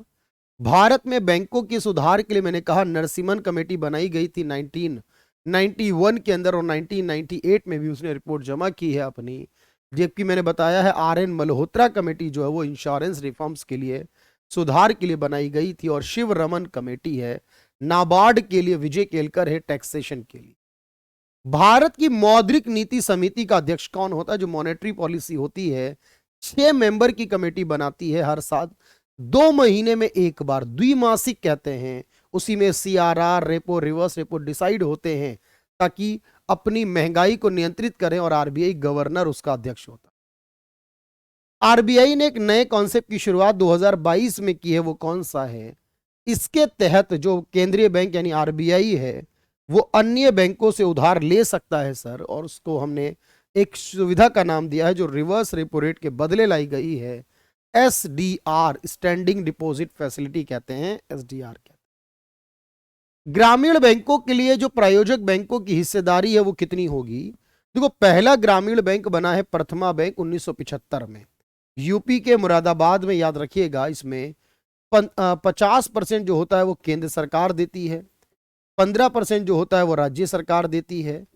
Speaker 1: भारत में बैंकों के सुधार के लिए मैंने कहा नरसिम्हन कमेटी बनाई गई थी 1991 के अंदर, और 1998 में भी उसने रिपोर्ट जमा की है अपनी। जबकि मैंने बताया है RN मल्होत्रा कमेटी जो है वो इंश्योरेंस रिफॉर्म्स के लिए, सुधार के लिए बनाई गई थी, और शिव रमन कमेटी है नाबार्ड के लिए, विजय केलकर है टैक्सेशन के लिए। भारत की मौद्रिक नीति समिति का अध्यक्ष कौन होता है? जो मॉनेटरी पॉलिसी होती है 6 मेंबर की कमेटी बनाती है हर साल, 2 महीने में एक बार, द्विमासिक कहते हैं। उसी में CRR, repo, reverse repo decide होते हैं ताकि अपनी महंगाई को नियंत्रित करें, और आरबीआई गवर्नर उसका अध्यक्ष होता है। आरबीआई ने एक नए कॉन्सेप्ट की शुरुआत 2022 में की है, वो कौन सा है? इसके तहत जो केंद्रीय बैंक यानी आरबीआई है वो अन्य बैंकों से उधार ले सकता है सर, और उसको हमने एक सुविधा का नाम दिया है जो रिवर्स रेपो रेट के बदले लाई गई है, एसडीआर, स्टैंडिंग डिपॉजिट फैसिलिटी कहते हैं, एसडीआर कहते हैं। ग्रामीण बैंकों के लिए जो प्रायोजक बैंकों की हिस्सेदारी है वो कितनी होगी? देखो, पहला ग्रामीण बैंक बना है प्रथमा बैंक 1975 में, यूपी के मुरादाबाद में, याद रखिएगा। इसमें 50% जो होता है वो केंद्र सरकार देती है, 15% जो होता है वो राज्य सरकार देती है,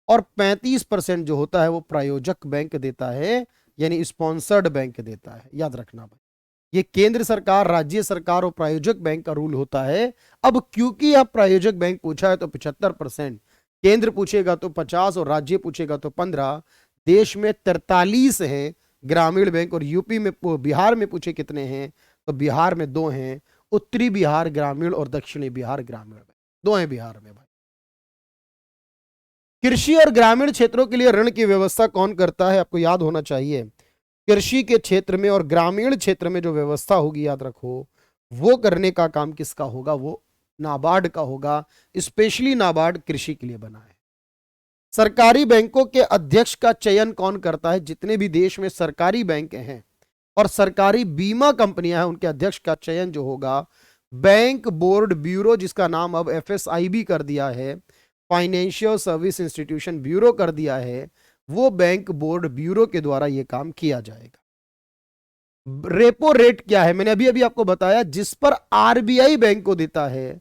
Speaker 1: और 35% जो होता है वो प्रायोजक बैंक देता है, यानी स्पॉन्सर्ड बैंक देता है। याद रखना भाई, ये केंद्र सरकार, राज्य सरकार और प्रायोजक बैंक का रूल होता है। अब क्योंकि आप प्रायोजक बैंक पूछा है तो 75%, केंद्र पूछेगा तो 50 और राज्य पूछेगा तो 15। देश में 43 हैं ग्रामीण बैंक, और यूपी में, बिहार में पूछे कितने हैं तो बिहार में 2 हैं, उत्तरी बिहार ग्रामीण और दक्षिणी बिहार ग्रामीण बैंक, 2 हैं बिहार में भाई। कृषि और ग्रामीण क्षेत्रों के लिए ऋण की व्यवस्था कौन करता है? आपको याद होना चाहिए, कृषि के क्षेत्र में और ग्रामीण क्षेत्र में जो व्यवस्था होगी, याद रखो, वो करने का काम किसका होगा? वो नाबार्ड का होगा। स्पेशली नाबार्ड कृषि के लिए बना है। सरकारी बैंकों के अध्यक्ष का चयन कौन करता है? जितने भी देश में सरकारी बैंक हैं और सरकारी बीमा कंपनियां हैं, उनके अध्यक्ष का चयन जो होगा, बैंक बोर्ड ब्यूरो, जिसका नाम अब एफएसआईबी कर दिया है, फाइनेंशियल सर्विस इंस्टीट्यूशन ब्यूरो कर दिया है, वो बैंक बोर्ड ब्यूरो के द्वारा यह काम किया जाएगा। रेपो रेट क्या है? मैंने अभी अभी आपको बताया, जिस पर आरबीआई बैंक को देता है,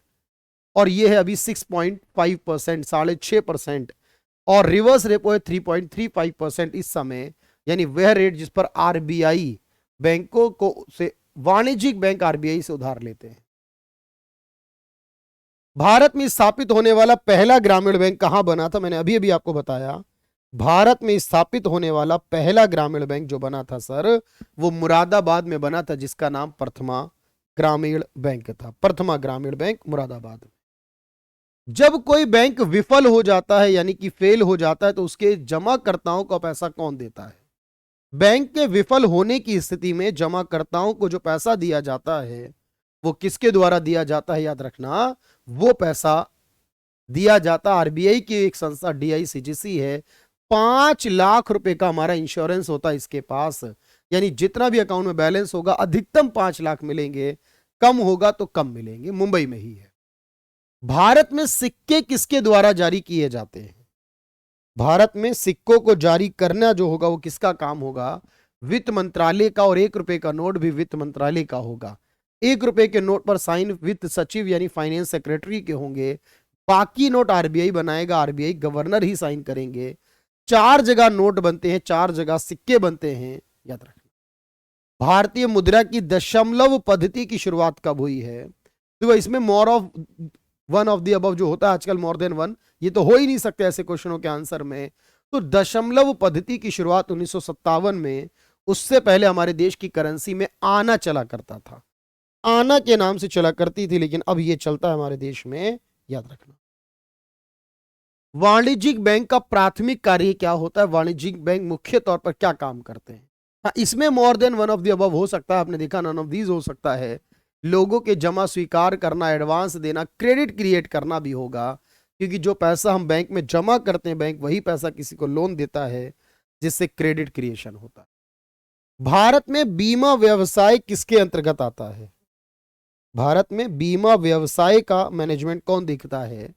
Speaker 1: और यह है अभी 6.5%, 6.5%, और रिवर्स रेपो है 3.35% इस समय, यानी वह रेट जिस पर आरबीआई बैंकों को से, वाणिज्यिक बैंक आरबीआई से उधार लेते हैं। भारत में स्थापित होने वाला पहला ग्रामीण बैंक कहां बना था? मैंने अभी अभी आपको बताया, भारत में स्थापित होने वाला पहला ग्रामीण बैंक जो बना था सर, वो मुरादाबाद में बना था, जिसका नाम प्रथमा ग्रामीण बैंक था। प्रथमा ग्रामीण बैंक मुरादाबाद। जब कोई बैंक विफल हो जाता है, यानी कि फेल हो जाता है, तो उसके जमाकर्ताओं का पैसा कौन देता है? बैंक के विफल होने की स्थिति में जमाकर्ताओं को जो पैसा दिया जाता है, वो किसके द्वारा दिया जाता है? याद रखना, वो पैसा दिया जाता आरबीआई की एक संस्था डीआईसीजीसी है। 5 लाख रुपए का हमारा इंश्योरेंस होता है इसके पास, यानी जितना भी अकाउंट में बैलेंस होगा अधिकतम 5 लाख मिलेंगे, कम होगा तो कम मिलेंगे। मुंबई में ही है। भारत में सिक्के किसके द्वारा जारी किए जाते हैं? भारत में सिक्कों को जारी करना जो होगा वो किसका काम होगा? वित्त मंत्रालय का, और 1 रुपए का नोट भी वित्त मंत्रालय का होगा। 1 रुपए के नोट पर साइन वित्त सचिव यानी फाइनेंस सेक्रेटरी के होंगे। बाकी नोट आरबीआई बनाएगा, आरबीआई गवर्नर ही साइन करेंगे। 4 जगह नोट बनते हैं, 4 जगह सिक्के बनते हैं, याद रखना। भारतीय मुद्रा की दशमलव पद्धति की शुरुआत कब हुई है? देखो, इसमें more of one of the above जो होता है आजकल, मोर देन वन, ये तो हो ही नहीं सकते ऐसे क्वेश्चनों के आंसर में। तो दशमलव पद्धति की शुरुआत 1957 में, उससे पहले हमारे देश की करेंसी में आना चला करता था, आना के नाम से चला करती थी, लेकिन अब ये चलता है हमारे देश में, याद रखना। वाणिज्यिक बैंक का प्राथमिक कार्य क्या होता है? वाणिज्यिक बैंक मुख्य तौर पर क्या काम करते हैं? हाँ, इसमें more than one of the above हो सकता है, आपने देखा नन ऑफ दीज हो सकता है। लोगों के जमा स्वीकार करना, एडवांस देना, क्रेडिट क्रिएट करना भी होगा, क्योंकि जो पैसा हम बैंक में जमा करते हैं, बैंक वही पैसा किसी को लोन देता है, जिससे क्रेडिट क्रिएशन होता है। भारत में बीमा व्यवसाय किसके अंतर्गत आता है? भारत में बीमा व्यवसाय का मैनेजमेंट कौन देखता है?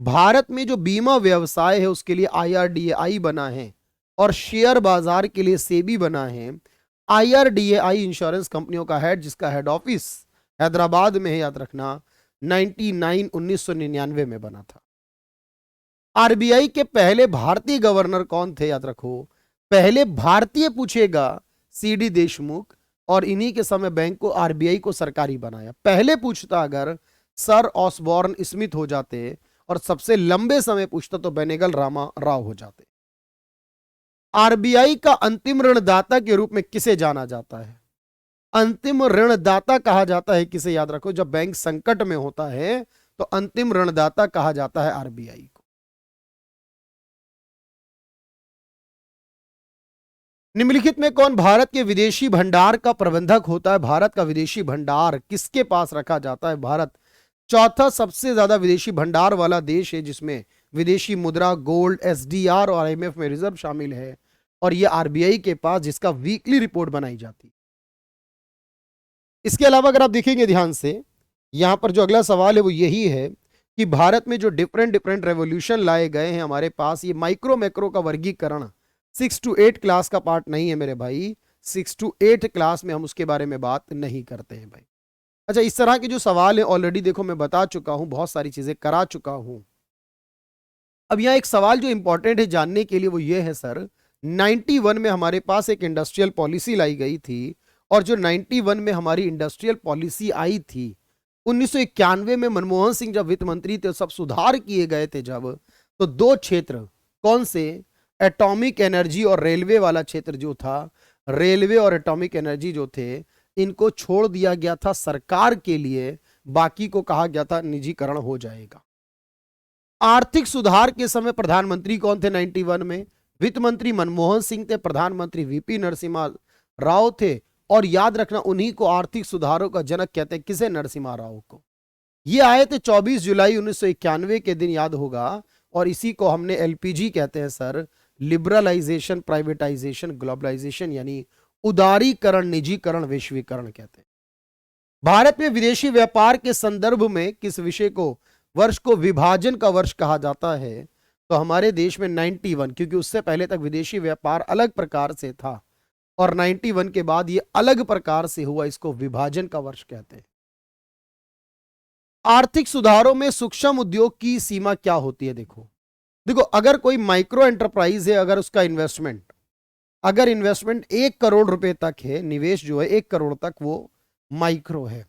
Speaker 1: भारत में जो बीमा व्यवसाय है उसके लिए आईआरडीएआई बना है, और शेयर बाजार के लिए सेबी बना है। आईआरडीएआई इंश्योरेंस कंपनियों का हेड, जिसका हेड ऑफिस हैदराबाद में है, याद रखना, 1999 में बना था। आरबीआई के पहले भारतीय गवर्नर कौन थे? याद रखो, पहले भारतीय पूछेगा, सीडी देशमुख, और इन्हीं के समय बैंक को, आरबीआई को सरकारी बनाया। पहले पूछता अगर सर ऑसबॉर्न स्मिथ हो जाते, और सबसे लंबे समय पूछता तो बेनेगल रामा राव हो जाते। आरबीआई का अंतिम ऋणदाता के रूप में किसे जाना जाता है? अंतिम ऋणदाता कहा जाता है किसे? याद रखो, जब बैंक संकट में होता है तो अंतिम ऋणदाता कहा जाता है आरबीआई को। निम्नलिखित में कौन भारत के विदेशी भंडार का प्रबंधक होता है? भारत का विदेशी भंडार किसके पास रखा जाता है? भारत चौथा सबसे ज्यादा विदेशी भंडार वाला देश है, जिसमें विदेशी मुद्रा, गोल्ड, एसडीआर और आईएमएफ में रिजर्व शामिल है, और ये आरबीआई के पास, जिसका वीकली रिपोर्ट बनाई जाती है। इसके अलावा अगर आप देखेंगे ध्यान से, यहां पर जो अगला सवाल है वो यही है कि भारत में जो डिफरेंट डिफरेंट रेवोल्यूशन लाए गए हैं हमारे पास, ये माइक्रो मैक्रो का वर्गीकरण 6 to 8 क्लास का पार्ट नहीं है मेरे भाई। 6 to 8 क्लास में हम उसके बारे में बात नहीं करते हैं भाई। अच्छा, इस तरह के जो सवाल है ऑलरेडी देखो मैं बता चुका हूं, बहुत सारी चीजें करा चुका हूं। अब यहां एक सवाल जो इंपॉर्टेंट है जानने के लिए वो ये है सर, 91 में हमारे पास एक इंडस्ट्रियल पॉलिसी लाई गई थी, और जो 91 में हमारी इंडस्ट्रियल पॉलिसी आई थी, 1991 में मनमोहन सिंह जब वित्त मंत्री थे, सब सुधार किए गए थे जब, तो दो क्षेत्र, कौन से, एटॉमिक एनर्जी और रेलवे वाला क्षेत्र जो था, रेलवे और एटॉमिक एनर्जी जो थे, इनको छोड़ दिया गया था सरकार के लिए, बाकी को कहा गया था निजीकरण हो जाएगा। आर्थिक सुधार के समय प्रधानमंत्री कौन थे 91 में? वित्त मंत्री मनमोहन सिंह थे, प्रधानमंत्री वीपी नरसिम्हा राव थे, और याद रखना उन्हीं को आर्थिक सुधारों का जनक कहते हैं। किसे? नरसिम्हा राव को। ये आए थे 24 जुलाई 1991 के दिन, याद होगा, और इसी को हमने एलपीजी कहते हैं सर, लिबरलाइजेशन, प्राइवेटाइजेशन, ग्लोबलाइजेशन, यानी उदारीकरण, निजीकरण, वैश्वीकरण कहते हैं। भारत में विदेशी व्यापार के संदर्भ में किस विषय को, वर्ष को विभाजन का वर्ष कहा जाता है? तो हमारे देश में 91, क्योंकि उससे पहले तक विदेशी व्यापार अलग प्रकार से था, और 91 के बाद ये अलग प्रकार से हुआ, इसको विभाजन का वर्ष कहते हैं। आर्थिक सुधारों में सूक्ष्म उद्योग की सीमा क्या होती है? देखो देखो, अगर कोई माइक्रो एंटरप्राइज है, अगर उसका इन्वेस्टमेंट, अगर इन्वेस्टमेंट 1 करोड़ रुपए तक है, निवेश जो है 1 करोड़ तक, वो माइक्रो है।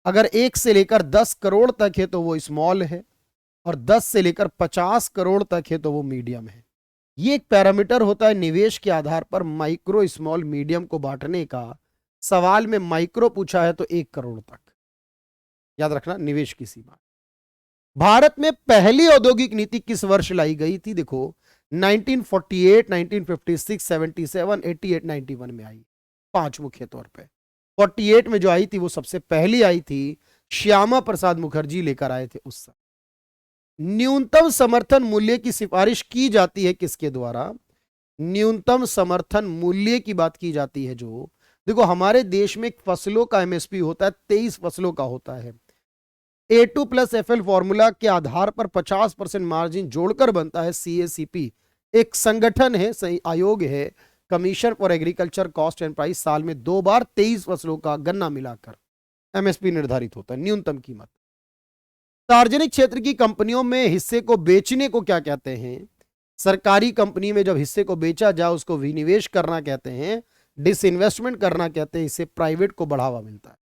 Speaker 1: अगर 1 से लेकर 10 करोड़ तक है तो वो स्मॉल है, और 10 से लेकर 50 करोड़ तक है तो वो मीडियम है। ये एक पैरामीटर होता है निवेश के आधार पर माइक्रो, स्मॉल, मीडियम को बांटने का। सवाल में माइक्रो पूछा है तो 1 करोड़ तक, याद रखना निवेश की सीमा। भारत में पहली औद्योगिक नीति किस वर्ष लाई गई थी? देखो 1948, 1956, 77, 88, 91 में आई, 5 मुख्य तौर पे। 48 में जो आई थी वो सबसे पहली आई थी, श्यामा प्रसाद मुखर्जी लेकर आए थे उस समय। न्यूनतम समर्थन मूल्य की सिफारिश की जाती है किसके द्वारा? न्यूनतम समर्थन मूल्य की बात की जाती है जो, देखो हमारे देश में फसलों का एमएसपी होता है, 23 फसलों का होता है। A2+FL फॉर्मूला के आधार पर 50% मार्जिन जोड़कर बनता है CACP। एक संगठन है, सही आयोग है, commission for agriculture cost and price, साल में 2 बार 23 फसलों का गन्ना मिलाकर एमएसपी निर्धारित होता है, न्यूनतम कीमत। सार्वजनिक क्षेत्र की कंपनियों में हिस्से को बेचने को क्या कहते हैं? सरकारी कंपनी में जब हिस्से को बेचा जाए उसको विनिवेश करना कहते हैं, डिसइन्वेस्टमेंट करना कहते हैं, इससे प्राइवेट को बढ़ावा मिलता है।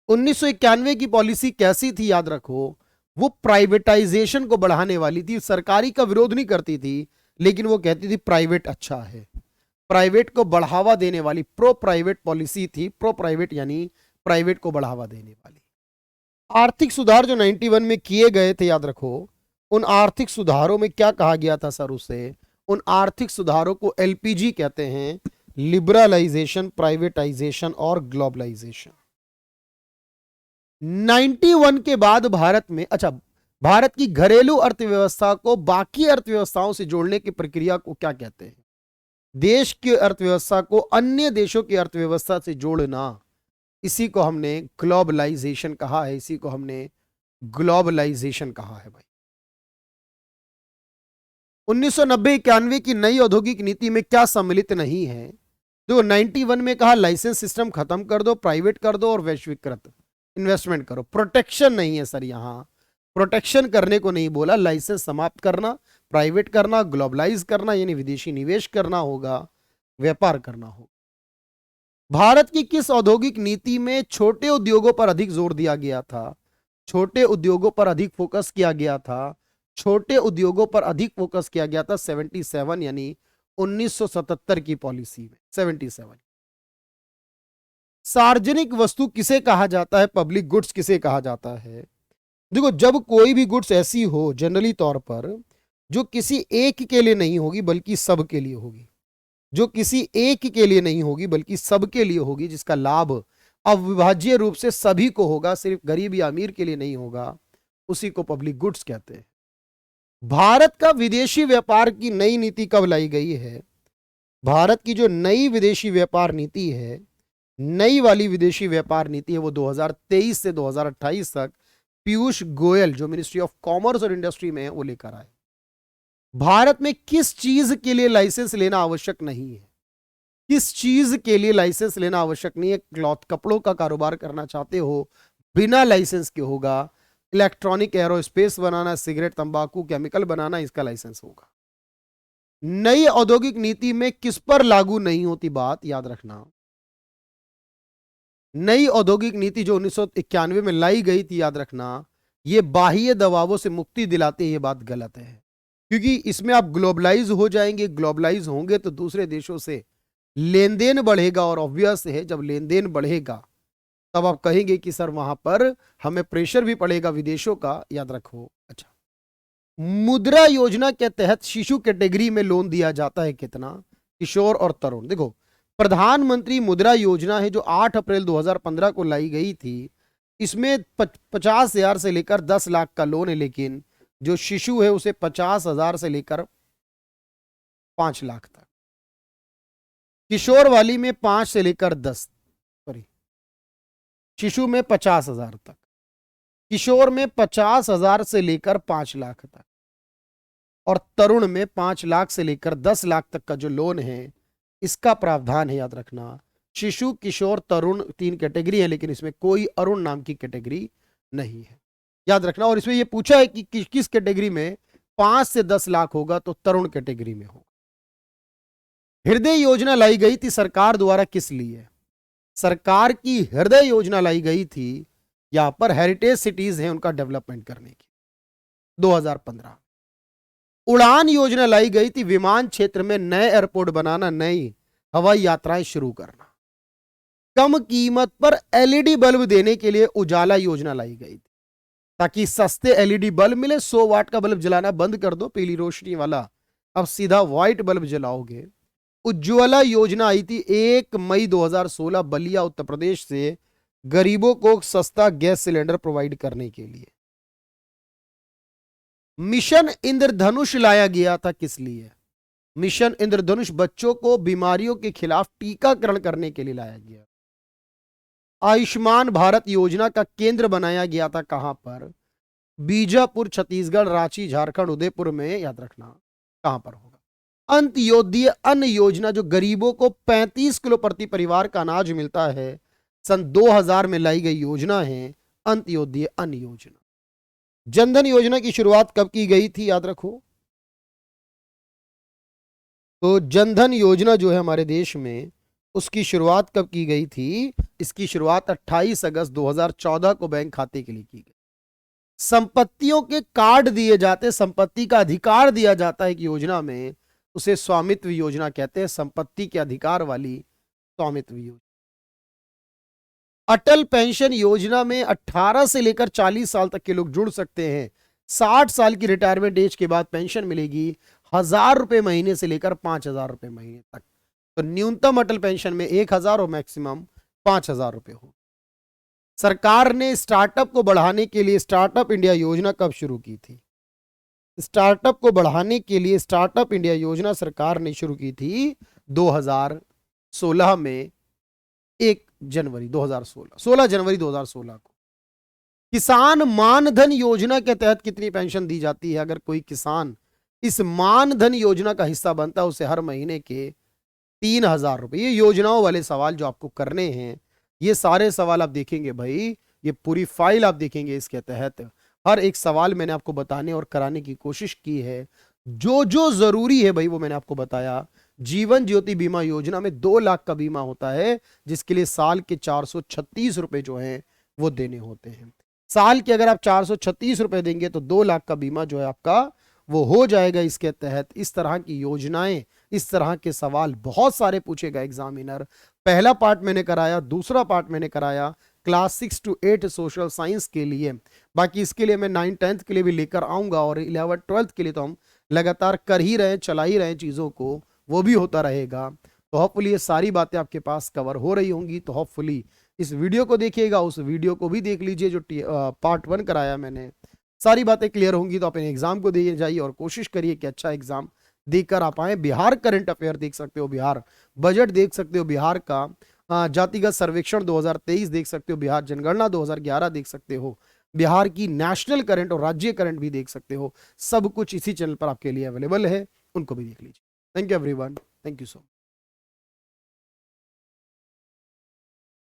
Speaker 1: 1991 की पॉलिसी कैसी थी? याद रखो, वो प्राइवेटाइजेशन को बढ़ाने वाली थी। सरकारी का विरोध नहीं करती थी, लेकिन वो कहती थी प्राइवेट अच्छा है, प्राइवेट को बढ़ावा देने वाली प्रो प्राइवेट पॉलिसी थी। प्रो प्राइवेट यानी प्राइवेट को बढ़ावा देने वाली। आर्थिक सुधार जो 91 में किए गए थे, याद रखो, उन आर्थिक सुधारों में क्या कहा गया था सर उसे? उन आर्थिक सुधारों को एलपीजी कहते हैं, लिबरलाइजेशन, प्राइवेटाइजेशन और ग्लोबलाइजेशन। 91 के बाद भारत में, अच्छा, भारत की घरेलू अर्थव्यवस्था को बाकी अर्थव्यवस्थाओं से जोड़ने की प्रक्रिया को क्या कहते हैं? देश की अर्थव्यवस्था को अन्य देशों की अर्थव्यवस्था से जोड़ना, इसी को हमने ग्लोबलाइजेशन कहा है, इसी को हमने ग्लोबलाइजेशन कहा है भाई। 1990-91 की नई औद्योगिक नीति में क्या सम्मिलित नहीं है? जो 91 में कहा लाइसेंस सिस्टम खत्म कर दो, प्राइवेट कर दो और वैश्वीकृत इन्वेस्टमेंट करो। प्रोटेक्शन नहीं है सर, यहां प्रोटेक्शन करने को नहीं बोला, लाइसेंस समाप्त करना, प्राइवेट करना, ग्लोबलाइज करना, यानी विदेशी निवेश करना होगा, व्यापार करना होगा। भारत की किस औद्योगिक नीति में छोटे उद्योगों पर अधिक जोर दिया गया था? छोटे उद्योगों पर अधिक फोकस किया गया था, छोटे उद्योगों पर अधिक फोकस किया गया था 77 यानी 1977 की पॉलिसी में। 77। सार्वजनिक वस्तु किसे कहा जाता है? पब्लिक गुड्स किसे कहा जाता है? देखो, जब कोई भी गुड्स ऐसी हो जनरली तौर पर जो किसी एक के लिए नहीं होगी बल्कि सब के लिए होगी, जो किसी एक के लिए नहीं होगी बल्कि सबके लिए होगी, जिसका लाभ अविभाज्य रूप से सभी को होगा, सिर्फ गरीब या अमीर के लिए नहीं होगा, उसी को पब्लिक गुड्स कहते हैं। भारत का विदेशी व्यापार की नई नीति कब लाई गई है? भारत की जो नई विदेशी व्यापार नीति है, नई वाली विदेशी व्यापार नीति है, वो 2023 से 2028 तक पीयूष गोयल जो मिनिस्ट्री ऑफ कॉमर्स और इंडस्ट्री में है वो लेकर आए। भारत में किस चीज के लिए लाइसेंस लेना आवश्यक नहीं है? किस चीज के लिए लाइसेंस लेना आवश्यक नहीं है? क्लॉथ, कपड़ों का कारोबार करना चाहते हो, बिना लाइसेंस के होगा। इलेक्ट्रॉनिक, एरोस्पेस बनाना, सिगरेट, तंबाकू, केमिकल बनाना, इसका लाइसेंस होगा। नई औद्योगिक नीति में किस पर लागू नहीं होती? बात याद रखना, नई औद्योगिक नीति जो 1991 में लाई गई थी, याद रखना, यह बाह्य दबावों से मुक्ति दिलाते, ये बात गलत है, क्योंकि इसमें आप ग्लोबलाइज हो जाएंगे। ग्लोबलाइज होंगे तो दूसरे देशों से लेन देन बढ़ेगा, और ऑब्वियस है जब लेन देन बढ़ेगा तब आप कहेंगे कि सर वहां पर हमें प्रेशर भी पड़ेगा विदेशों का, याद रखो। अच्छा, मुद्रा योजना के तहत शिशु कैटेगरी में लोन दिया जाता है कितना? किशोर और तरुण। देखो, प्रधानमंत्री मुद्रा योजना है जो 8 अप्रैल 2015 को लाई गई थी, इसमें 50,000 से लेकर 10 लाख का लोन है, लेकिन जो शिशु है उसे 50,000 से लेकर 5 लाख तक। किशोर वाली में 5 से लेकर 10, सॉरी, शिशु में 50,000 तक, किशोर में 50,000 से लेकर 5 लाख तक, और तरुण में 5 लाख से लेकर 10 लाख तक का जो लोन है इसका प्रावधान है, याद रखना। शिशु, किशोर, तरुण 3 कैटेगरी है, लेकिन इसमें कोई अरुण नाम की कैटेगरी नहीं है, याद रखना। और इसमें यह पूछा है कि किस कैटेगरी में 5 से 10 लाख होगा, तो तरुण कैटेगरी में होगा। हृदय योजना लाई गई थी सरकार द्वारा किस लिए? सरकार की हृदय योजना लाई गई थी यहां पर हेरिटेज सिटीज हैं उनका डेवलपमेंट करने की, 2015। उड़ान योजना लाई गई थी विमान क्षेत्र में नए एयरपोर्ट बनाना, नई हवाई यात्राएं शुरू करना। कम कीमत पर एलईडी बल्ब देने के लिए उजाला योजना लाई गई थी, ताकि सस्ते एलईडी बल्ब मिले। 100 वाट का बल्ब जलाना बंद कर दो, पीली रोशनी वाला, अब सीधा व्हाइट बल्ब जलाओगे। उज्ज्वला योजना आई थी 1 मई 2016 बलिया उत्तर प्रदेश से, गरीबों को सस्ता गैस सिलेंडर प्रोवाइड करने के लिए। मिशन इंद्रधनुष लाया गया था किस लिए? मिशन इंद्रधनुष बच्चों को बीमारियों के खिलाफ टीकाकरण करने के लिए लाया गया। आयुष्मान भारत योजना का केंद्र बनाया गया था कहां पर? बीजापुर, छत्तीसगढ़, रांची, झारखंड, उदयपुर में, याद रखना कहां पर होगा। अंत्योदय अन्न योजना जो गरीबों को 35 किलो प्रति परिवार का अनाज मिलता है, सन 2000 में लाई गई योजना है अंत्योदय अन्न योजना। जनधन योजना की शुरुआत कब की गई थी? याद रखो, तो जनधन योजना जो है हमारे देश में, उसकी शुरुआत कब की गई थी? इसकी शुरुआत 28 अगस्त 2014 को बैंक खाते के लिए की गई। संपत्तियों के कार्ड दिए जाते, संपत्ति का अधिकार दिया जाता है एक योजना में, उसे स्वामित्व योजना कहते हैं, संपत्ति के अधिकार वाली स्वामित्व योजना। अटल पेंशन योजना में 18 से लेकर 40 साल तक के लोग जुड़ सकते हैं। 60 साल की रिटायरमेंट एज के बाद पेंशन मिलेगी 1,000 रुपए महीने से लेकर 5,000 रुपए महीने तक। तो न्यूनतम अटल पेंशन में 1,000 और मैक्सिमम 5,000 रुपए हो। सरकार ने स्टार्टअप को बढ़ाने के लिए स्टार्टअप इंडिया योजना कब शुरू की थी? स्टार्टअप को बढ़ाने के लिए स्टार्टअप इंडिया योजना सरकार ने शुरू की थी 2016 में, 1 जनवरी 2016, 16 जनवरी 2016 को। किसान मानधन योजना के तहत कितनी पेंशन दी जाती है? अगर कोई किसान इस मानधन योजना का हिस्सा बनता है, उसे हर महीने के 3,000 रुपए। ये योजनाओं वाले सवाल जो आपको करने हैं, ये सारे सवाल आप देखेंगे भाई, ये पूरी फाइल आप देखेंगे, इसके तहत हर एक सवाल मैंने आपको बताने और कराने की कोशिश की है। जो जो जरूरी है भाई वो मैंने आपको बताया। जीवन ज्योति बीमा योजना में 2 लाख का बीमा होता है, जिसके लिए साल के 436 रुपए जो हैं वो देने होते हैं। साल के अगर आप 436 रुपए देंगे तो 2 लाख का बीमा जो है आपका वो हो जाएगा इसके तहत। इस तरह की योजनाएं, इस तरह के सवाल बहुत सारे पूछेगा एग्जामिनर। पहला पार्ट मैंने कराया, दूसरा पार्ट मैंने कराया क्लास 6 to 8 सोशल साइंस के लिए। बाकी इसके लिए मैं 9th 10th के लिए भी लेकर आऊंगा, और 11th 12th के लिए तो हम लगातार कर ही रहे, चला ही रहे चीज़ों को, वो भी होता रहेगा। तो होपफुली ये सारी बातें आपके पास कवर हो रही होंगी। तो होपफुली इस वीडियो को देखिएगा, उस वीडियो को भी देख लीजिए जो पार्ट 1 कराया मैंने। सारी बातें क्लियर होंगी तो अपने एग्जाम को दे जाइए और कोशिश करिए कि अच्छा एग्जाम देकर आप आए। बिहार करंट अफेयर देख सकते हो, बिहार बजट देख सकते हो, बिहार का जातिगत सर्वेक्षण 2023 देख सकते हो, बिहार जनगणना 2011 देख सकते हो, बिहार की नेशनल करंट और राज्य करंट भी देख सकते हो। सब कुछ इसी चैनल पर आपके लिए अवेलेबल है, उनको भी देख लीजिए। Thank you everyone, thank you so much.